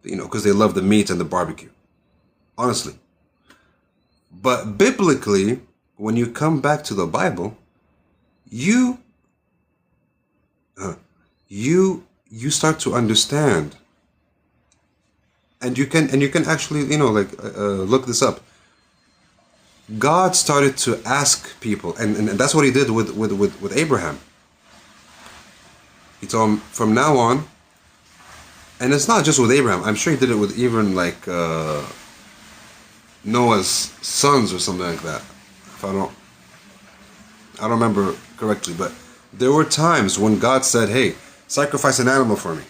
because they love the meat and the barbecue. Honestly. But biblically, when you come back to the Bible, you start to understand, and you can actually look this up. God started to ask people, and that's what he did with Abraham. He told him from now on, and it's not just with Abraham. I'm sure he did it with even Noah's sons or something like that. If I don't remember correctly, but there were times when God said, "Hey, sacrifice an animal for me."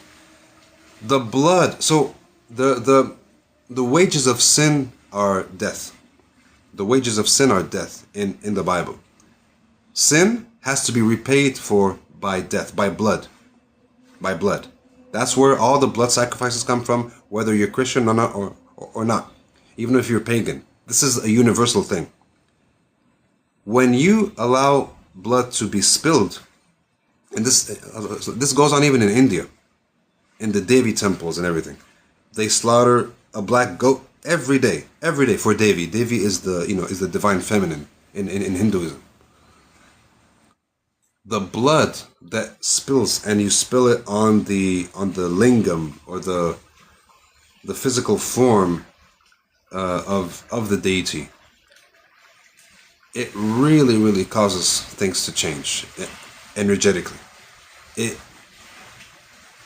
The blood, so the wages of sin are death. The wages of sin are death in the Bible. Sin has to be repaid for by death, by blood. By blood. That's where all the blood sacrifices come from, whether you're Christian or not, or not. Even if you're pagan. This is a universal thing. When you allow blood to be spilled, and this goes on even in India, in the Devi temples and everything, they slaughter a black goat every day for Devi. Devi is the divine feminine in Hinduism. The blood that spills, and you spill it on the lingam, or the physical form of the deity, it really, really causes things to change energetically. It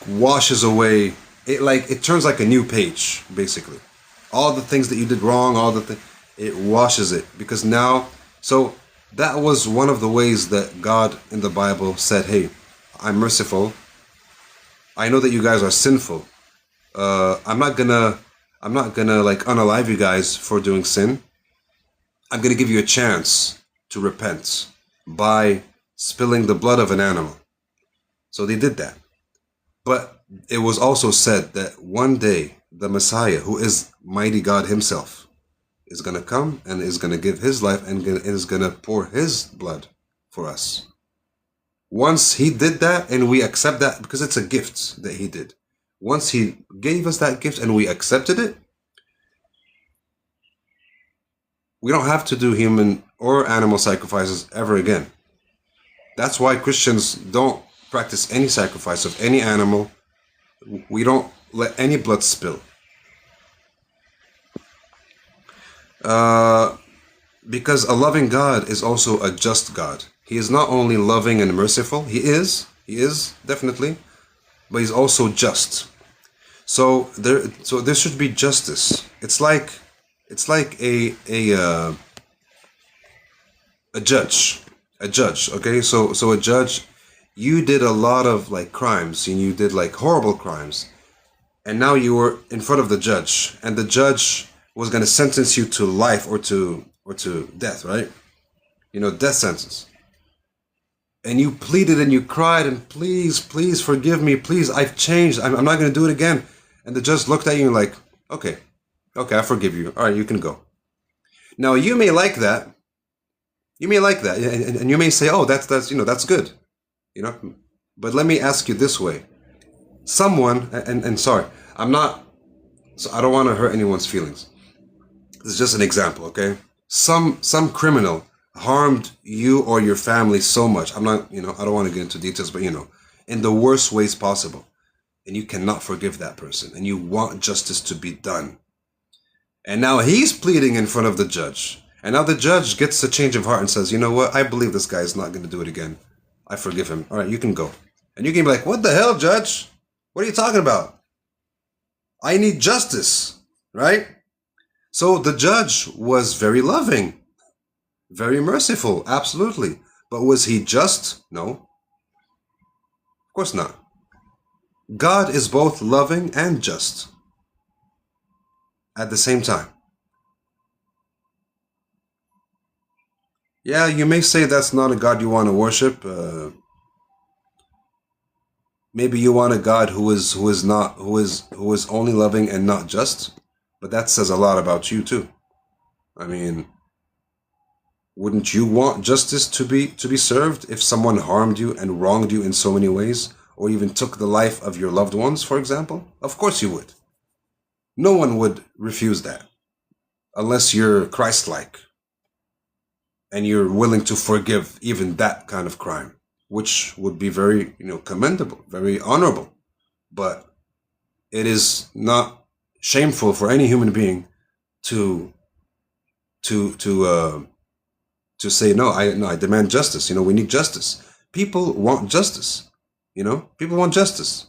washes away. It turns like a new page, basically. All the things that you did wrong, it washes it, because now. So that was one of the ways that God in the Bible said, "Hey, I'm merciful. I know that you guys are sinful. I'm not gonna unalive you guys for doing sin. I'm gonna give you a chance to repent by spilling the blood of an animal." So they did that. But it was also said that one day the Messiah, who is mighty God himself, is going to come and is going to give his life and is going to pour his blood for us. Once he did that, and we accept that because it's a gift that he did. Once he gave us that gift and we accepted it, we don't have to do human or animal sacrifices ever again. That's why Christians don't practice any sacrifice of any animal. We don't let any blood spill. Because a loving God is also a just God. He is not only loving and merciful. He is definitely, but he's also just. So there should be justice. It's like a judge. Okay, so a judge, you did a lot of crimes, and you did horrible crimes, and now you were in front of the judge, and the judge was going to sentence you to life or to death, right? Death sentence. And you pleaded and you cried and please forgive me, please, I've changed, I'm not going to do it again. And the judge looked at you and okay, I forgive you. All right, you can go. Now you may like that, You may like that, and you may say, "Oh, that's good," you know. But let me ask you this way: someone, and sorry, I'm not, so I don't want to hurt anyone's feelings. This is just an example, okay? Some criminal harmed you or your family so much. I'm not, I don't want to get into details, but in the worst ways possible, and you cannot forgive that person, and you want justice to be done. And now he's pleading in front of the judge. And now the judge gets a change of heart and says, "You know what? I believe this guy is not going to do it again. I forgive him. All right, you can go." And you can be like, "What the hell, judge? What are you talking about? I need justice," right? So the judge was very loving, very merciful, absolutely. But was he just? No, of course not. God is both loving and just at the same time. Yeah, you may say that's not a God you want to worship. Maybe you want a God who is only loving and not just. But that says a lot about you too. I mean, wouldn't you want justice to be served if someone harmed you and wronged you in so many ways, or even took the life of your loved ones, for example? Of course you would. No one would refuse that unless you're Christ-like and you're willing to forgive even that kind of crime, which would be very, commendable, very honorable. But it is not shameful for any human being to to to uh, to say no. I demand justice. We need justice. People want justice. People want justice.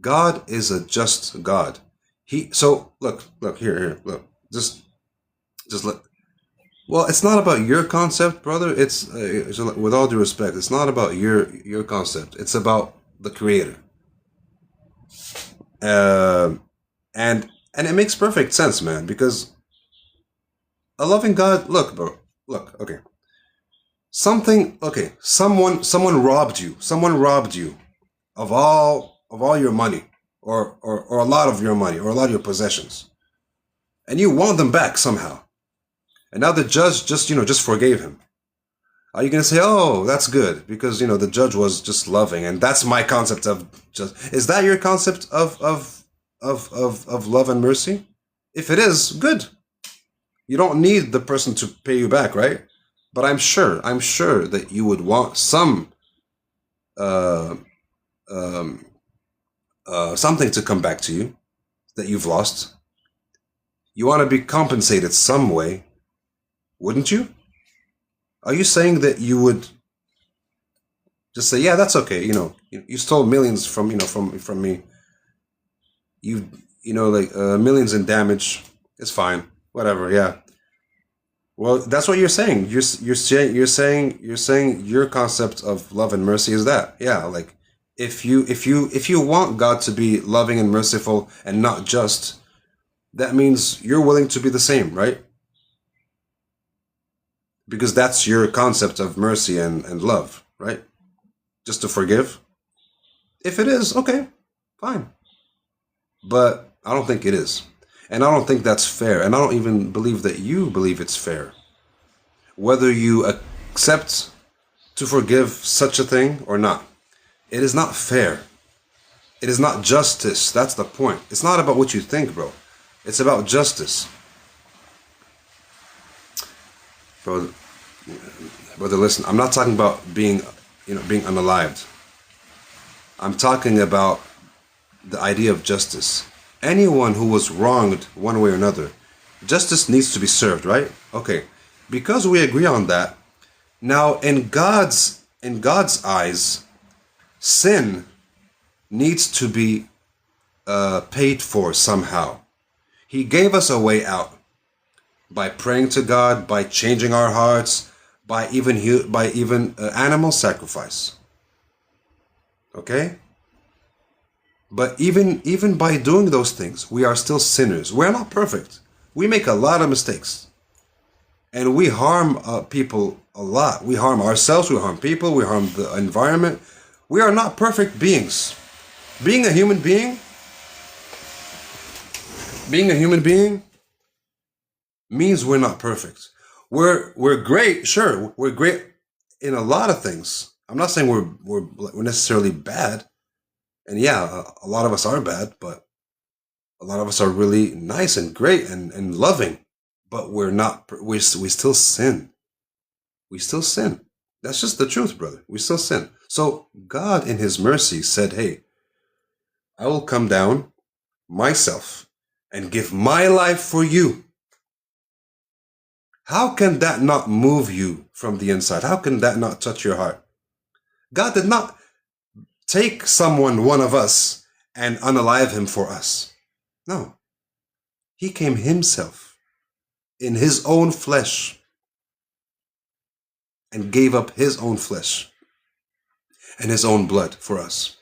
God is a just God. So look here, look. Just let. Well, it's not about your concept, brother. With all due respect, it's not about your concept. It's about the Creator. Uh, and it makes perfect sense, man, because a loving God. Look, bro. Look. Okay. Someone robbed you. Someone robbed you of all your money, or a lot of your money, or a lot of your possessions, and you want them back somehow. And now the judge just forgave him. Are you gonna say, "Oh, that's good," because the judge was just loving, and that's my concept of just? Is that your concept of love and mercy? If it is, good. You don't need the person to pay you back, right? But I'm sure that you would want uh, um, something to come back to you that you've lost. You want to be compensated some way, wouldn't you? Are you saying that you would just say, "Yeah, that's okay. You stole millions from me. Like millions in damage. It's fine. Whatever. Yeah." Well, that's what you're saying. You're saying your concept of love and mercy is that. Yeah, like if you want God to be loving and merciful and not just, that means you're willing to be the same, right? Because that's your concept of mercy and love, right? Just to forgive. If it is, okay, fine. But I don't think it is. And I don't think that's fair. And I don't even believe that you believe it's fair. Whether you accept to forgive such a thing or not, it is not fair. It is not justice. That's the point. It's not about what you think, bro. It's about justice. Bro, brother, listen, I'm not talking about being unalived. I'm talking about the idea of justice. Anyone who was wronged one way or another, justice needs to be served, right? Okay. Because we agree on that, now in God's eyes, sin needs to be paid for somehow. He gave us a way out by praying to God, by changing our hearts, by even animal sacrifice. Okay? But even by doing those things, we are still sinners. We're not perfect. We make a lot of mistakes. And we harm people a lot. We harm ourselves, we harm people, we harm the environment. We are not perfect beings. Being a human being means we're not perfect. We're great, sure. We're great in a lot of things. I'm not saying we're necessarily bad. And yeah, a lot of us are bad, but a lot of us are really nice and great and loving. But we're not. We still sin. We still sin. That's just the truth, brother. We still sin. So God, in His mercy, said, "Hey, I will come down myself and give my life for you." How can that not move you from the inside? How can that not touch your heart? God did not take someone, one of us, and unalive him for us. No. He came himself in his own flesh and gave up his own flesh and his own blood for us.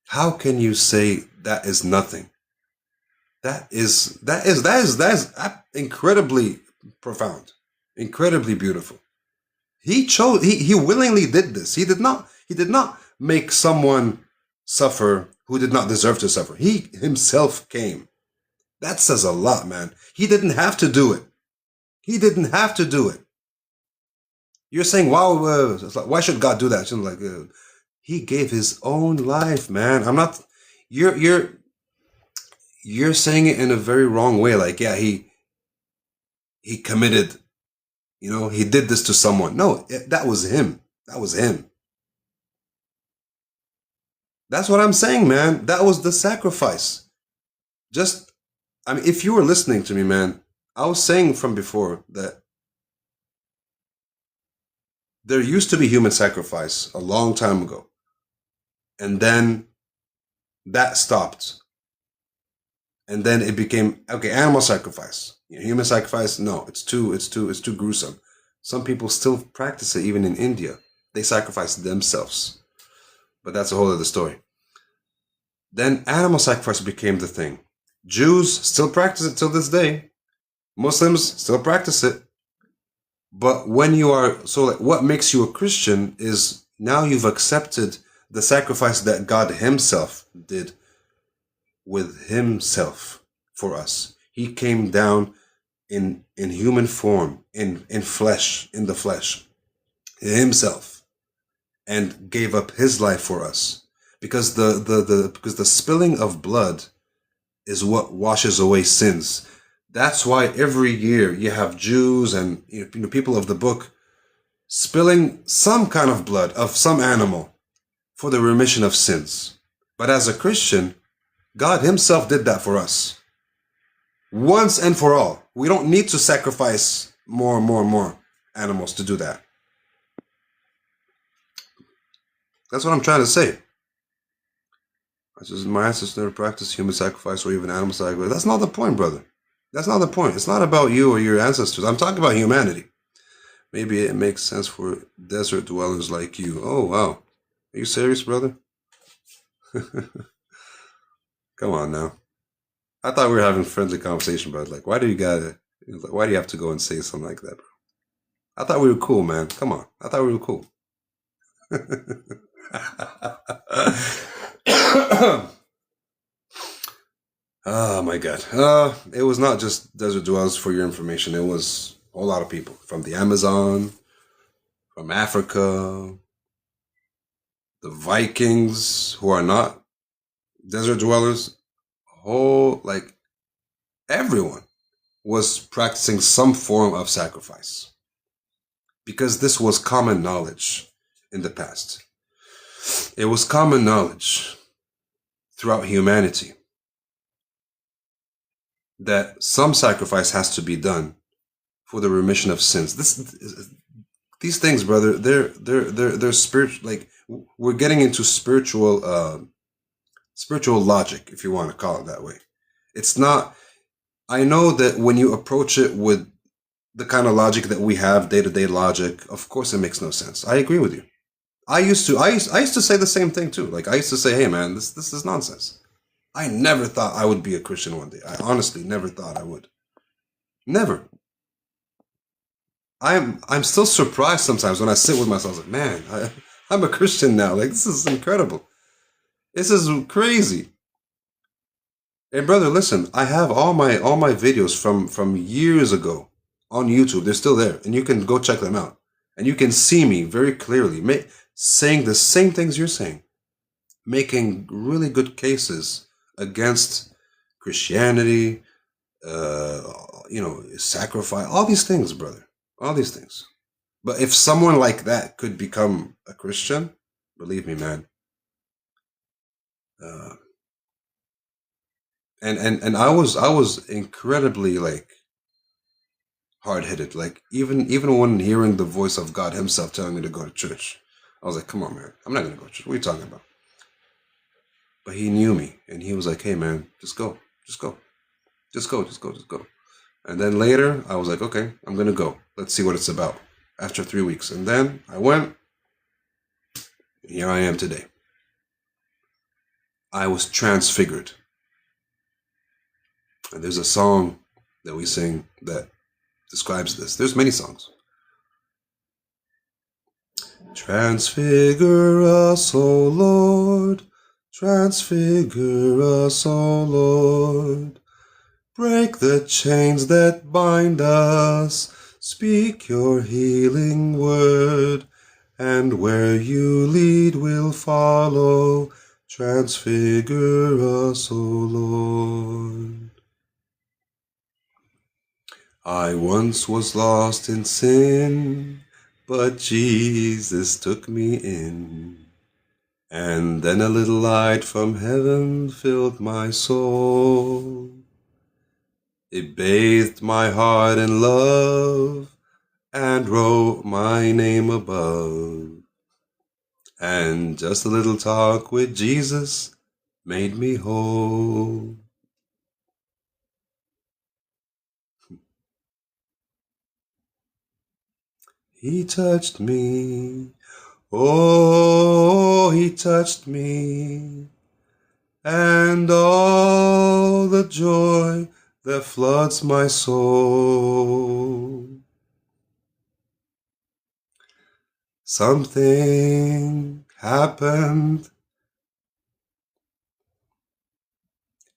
How can you say that is nothing? That is incredibly profound, incredibly beautiful. He chose, he willingly did this. He did not make someone suffer who did not deserve to suffer. He himself came. That says a lot, man. He didn't have to do it. He didn't have to do it. You're saying, wow, why should God do that? He gave his own life, man. I'm not, you're saying it in a very wrong way. Like, yeah, he committed, he did this to someone. No, that was him. That was him. That's what I'm saying, man. That was the sacrifice. If you were listening to me, man, I was saying from before that there used to be human sacrifice a long time ago. And then that stopped. And then it became, okay, animal sacrifice. Human sacrifice, no, it's too gruesome. Some people still practice it, even in India. They sacrifice themselves. But that's a whole other story. Then animal sacrifice became the thing. Jews still practice it till this day. Muslims still practice it. But when you are, what makes you a Christian is now you've accepted the sacrifice that God himself did with himself for us. He came down in human form, in flesh, in the flesh, himself, and gave up his life for us. Because the spilling of blood is what washes away sins. That's why every year you have Jews and people of the book spilling some kind of blood of some animal for the remission of sins. But as a Christian, God himself did that for us. Once and for all. We don't need to sacrifice more and more and more animals to do that. That's what I'm trying to say. My ancestors never practiced human sacrifice or even animal sacrifice. That's not the point, brother. That's not the point. It's not about you or your ancestors. I'm talking about humanity. Maybe it makes sense for desert dwellers like you. Oh, wow. Are you serious, brother? Come on now. I thought we were having a friendly conversation, but why do you have to go and say something like that, bro? I thought we were cool, man. Come on. I thought we were cool. Oh my God. It was not just desert dwellers, for your information. It was a whole lot of people from the Amazon, from Africa, the Vikings, who are not desert dwellers. Everyone was practicing some form of sacrifice because this was common knowledge in the past. It was common knowledge throughout humanity that some sacrifice has to be done for the remission of sins. These things, brother, they're spiritual. We're getting into spiritual logic, if you want to call it that way. It's not. I know that when you approach it with the kind of logic that we have, day-to-day logic, of course it makes no sense. I agree with you. I used to say the same thing too. I used to say, hey man, this is nonsense. I never thought I would be a Christian one day. I honestly never thought I would. Never. I'm still surprised sometimes when I sit with myself, man, I'm a Christian now. This is incredible. This is crazy. And brother, listen, I have all my videos from years ago on YouTube. They're still there, and you can go check them out. And you can see me very clearly saying the same things you're saying, making really good cases against Christianity, uh, sacrifice, all these things, brother, all these things. But if someone like that could become a Christian, believe me, man. Uh, and I was incredibly like hard headed. Like even when hearing the voice of God Himself telling me to go to church, I was like, come on, man, I'm not gonna go to church. What are you talking about? But He knew me, and He was like, hey, man, just go, just go, just go, just go, just go. And then later, I was like, okay, I'm gonna go. Let's see what it's about. After 3 weeks, and then I went. And here I am today. I was transfigured. And there's a song that we sing that describes this. There's many songs. Transfigure us, O Lord. Transfigure us, O Lord. Break the chains that bind us. Speak your healing word. And where you lead, we'll follow. Transfigure us, O Lord. I once was lost in sin, but Jesus took me in. And then a little light from heaven filled my soul. It bathed my heart in love and wrote my name above. And just a little talk with Jesus made me whole. He touched me. Oh, He touched me, and all the joy that floods my soul. Something happened,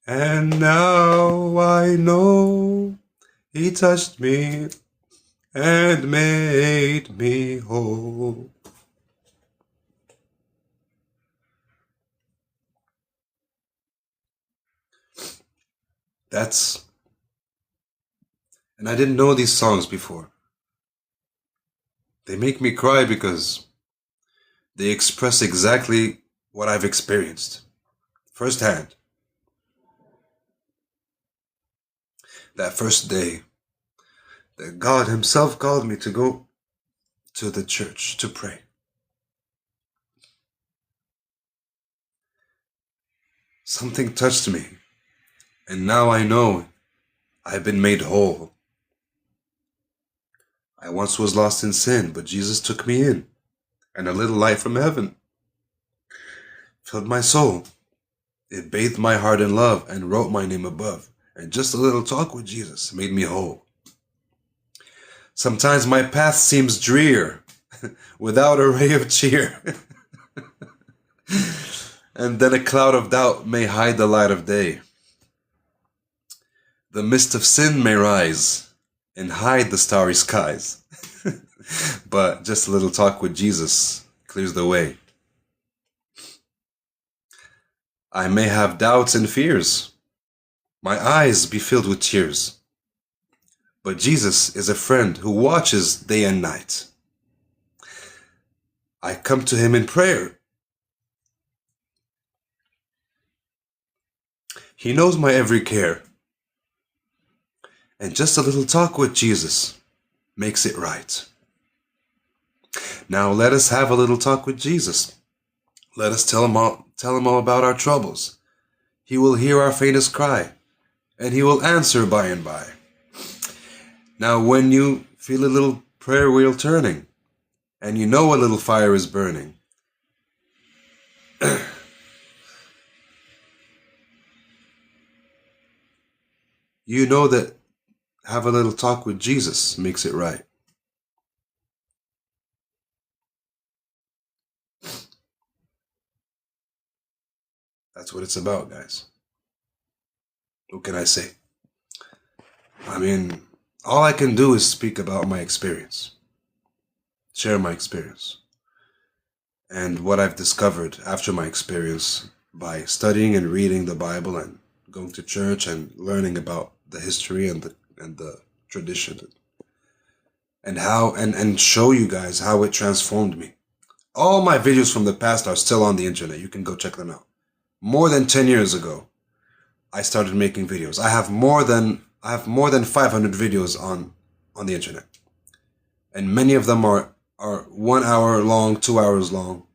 and now I know He touched me and made me whole. And I didn't know these songs before. They make me cry because they express exactly what I've experienced firsthand. That first day that God Himself called me to go to the church to pray. Something touched me, and now I know I've been made whole. I once was lost in sin, but Jesus took me in, and a little light from heaven filled my soul. It bathed my heart in love and wrote my name above, and just a little talk with Jesus made me whole. Sometimes my path seems drear, without a ray of cheer. And then a cloud of doubt may hide the light of day. The mist of sin may rise and hide the starry skies. But just a little talk with Jesus clears the way. I may have doubts and fears. My eyes be filled with tears. But Jesus is a friend who watches day and night. I come to Him in prayer. He knows my every care. And just a little talk with Jesus makes it right. Now let us have a little talk with Jesus. Let us tell him all about our troubles. He will hear our faintest cry, and He will answer by and by. Now when you feel a little prayer wheel turning, and you know a little fire is burning, you know that have a little talk with Jesus makes it right. That's what it's about, guys. What can I say? I mean, all I can do is speak about my experience, share my experience, and what I've discovered after my experience by studying and reading the Bible and going to church and learning about the history and the tradition, and how and show you guys how it transformed me. All my videos from the past are still on the internet. You can go check them out. More than 10 years ago, I started making videos. I have more than 500 videos on the internet. And many of them are 1 hour long, 2 hours long.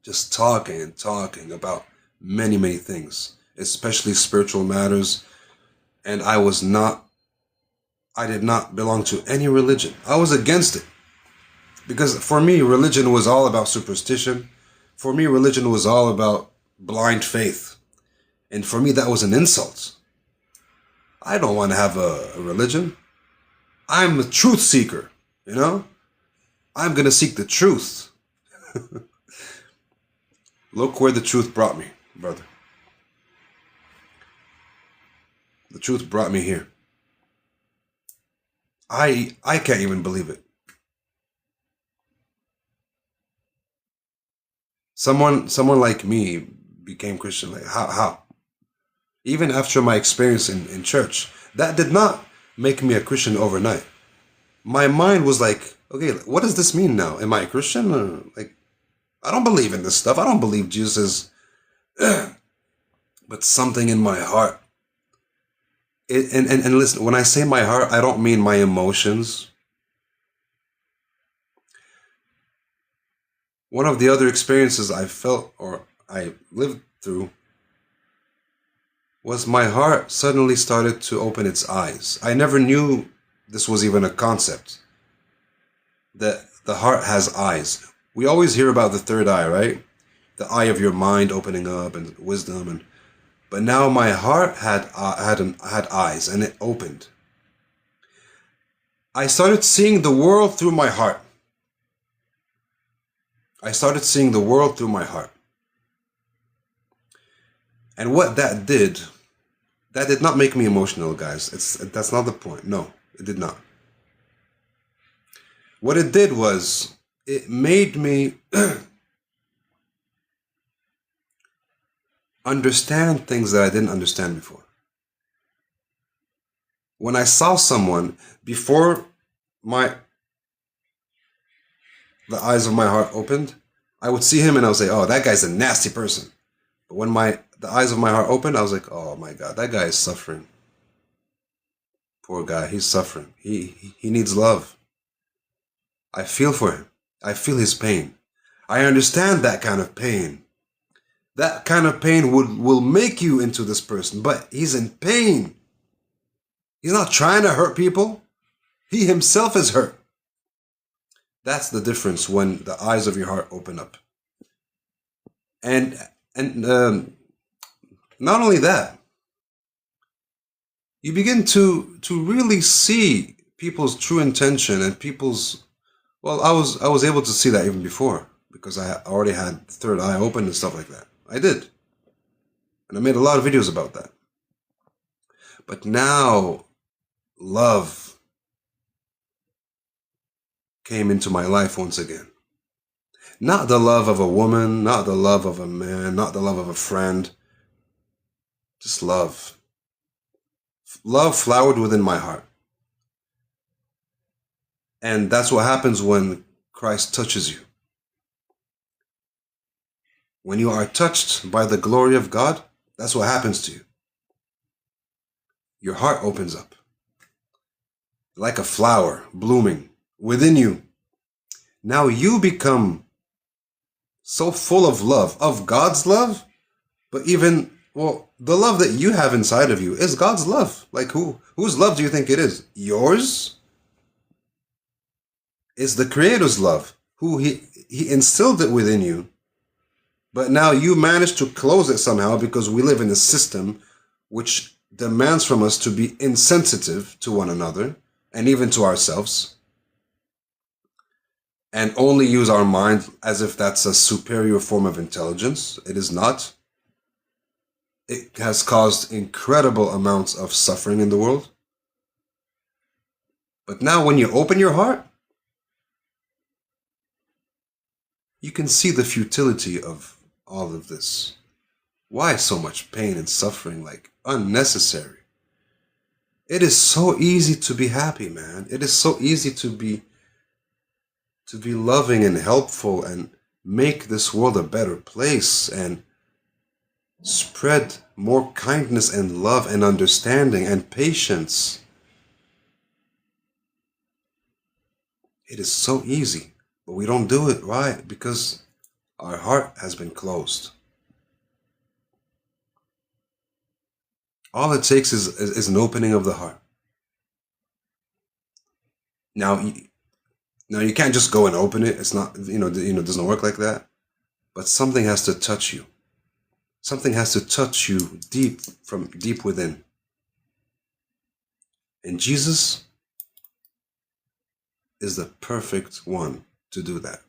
Just talking and talking about many, many things, especially spiritual matters. And I did not belong to any religion. I was against it. Because for me, religion was all about superstition. For me, religion was all about blind faith. And for me, that was an insult. I don't want to have a religion. I'm a truth seeker, you know? I'm going to seek the truth. Look where the truth brought me, brother. The truth brought me here. I can't even believe it. Someone like me became Christian. Like, how? Even after my experience in church, that did not make me a Christian overnight. My mind was like, okay, what does this mean now? Am I a Christian? Or like, I don't believe in this stuff. I don't believe Jesus is... But something in my heart. And listen, when I say my heart, I don't mean my emotions. One of the other experiences I felt or I lived through was my heart suddenly started to open its eyes. I never knew this was even a concept, that the heart has eyes. We always hear about the third eye, right? The eye of your mind opening up and wisdom. But now my heart had eyes, and it opened. I started seeing the world through my heart. I started seeing the world through my heart. And what that did not make me emotional, guys. That's not the point. No, it did not. What it did was, it made me understand things that I didn't understand before. When I saw someone, before the eyes of my heart opened, I would see him and I would say, oh, that guy's a nasty person. But when the eyes of my heart opened, I was like, oh my God, that guy is suffering. Poor guy, he's suffering. He needs love. I feel for him. I feel his pain. I understand that kind of pain. That kind of pain will make you into this person, but he's in pain. He's not trying to hurt people. He himself is hurt. That's the difference when the eyes of your heart open up. And not only that, you begin to really see people's true intention and people's... Well, I was able to see that even before, because I already had the third eye open and stuff like that. I did. And I made a lot of videos about that. But now, love came into my life once again. Not the love of a woman, not the love of a man, not the love of a friend. Just love. Love flowered within my heart. And that's what happens when Christ touches you. When you are touched by the glory of God, that's what happens to you. Your heart opens up. Like a flower blooming within you. Now you become so full of love, of God's love, but even, well, the love that you have inside of you is God's love. Like whose love do you think it is? Yours? It's the Creator's love, who he instilled it within you. But now you manage to close it somehow, because we live in a system which demands from us to be insensitive to one another and even to ourselves, and only use our mind as if that's a superior form of intelligence. It is not. It has caused incredible amounts of suffering in the world. But now when you open your heart, you can see the futility of all of this. Why so much pain and suffering, like unnecessary? It is so easy to be happy, man. It is so easy to be loving and helpful and make this world a better place and spread more kindness and love and understanding and patience. It is so easy, but we don't do it. Why? Because our heart has been closed. All it takes is an opening of the heart. Now, you can't just go and open it. It's not, it doesn't work like that. But something has to touch you. Something has to touch you from deep within. And Jesus is the perfect one to do that.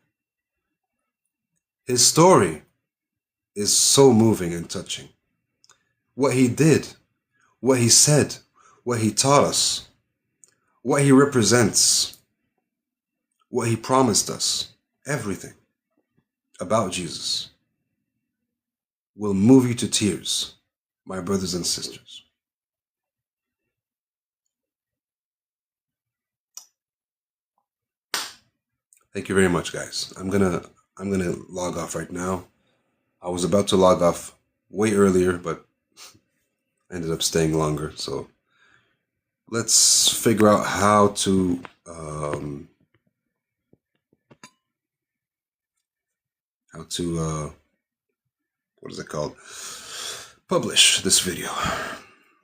His story is so moving and touching. What he did, what he said, what he taught us, what he represents, what he promised us, everything about Jesus will move you to tears, my brothers and sisters. Thank you very much, guys. I'm gonna log off right now. I was about to log off way earlier, but I ended up staying longer. So let's figure out how to what is it called? Publish this video.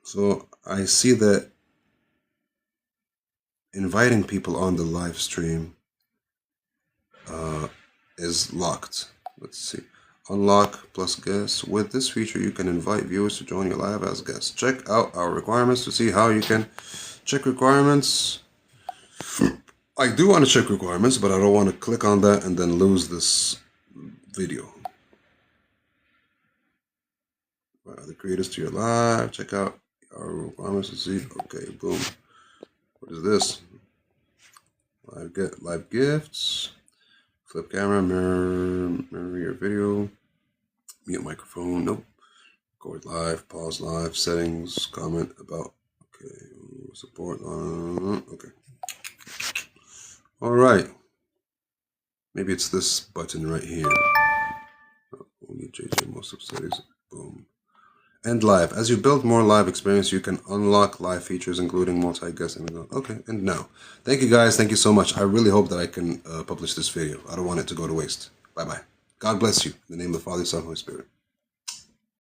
So I see that inviting people on the live stream is locked. Let's see. Unlock plus guests. With this feature, you can invite viewers to join your live as guests. Check out our requirements to see how you can check requirements. I do want to check requirements, but I don't want to click on that and then lose this video. The creators to your live. Check out our requirements to see. Okay, boom. What is this? Live gifts. Flip camera, mirror your video, mute microphone, nope. Record live, pause live, settings, comment about, okay, support, okay. All right. Maybe it's this button right here. Only JJ most of studies, boom. End live. As you build more live experience, you can unlock live features, including multi-guest. Okay, and now. Thank you, guys. Thank you so much. I really hope that I can publish this video. I don't want it to go to waste. Bye-bye. God bless you. In the name of the Father, Son, Holy Spirit.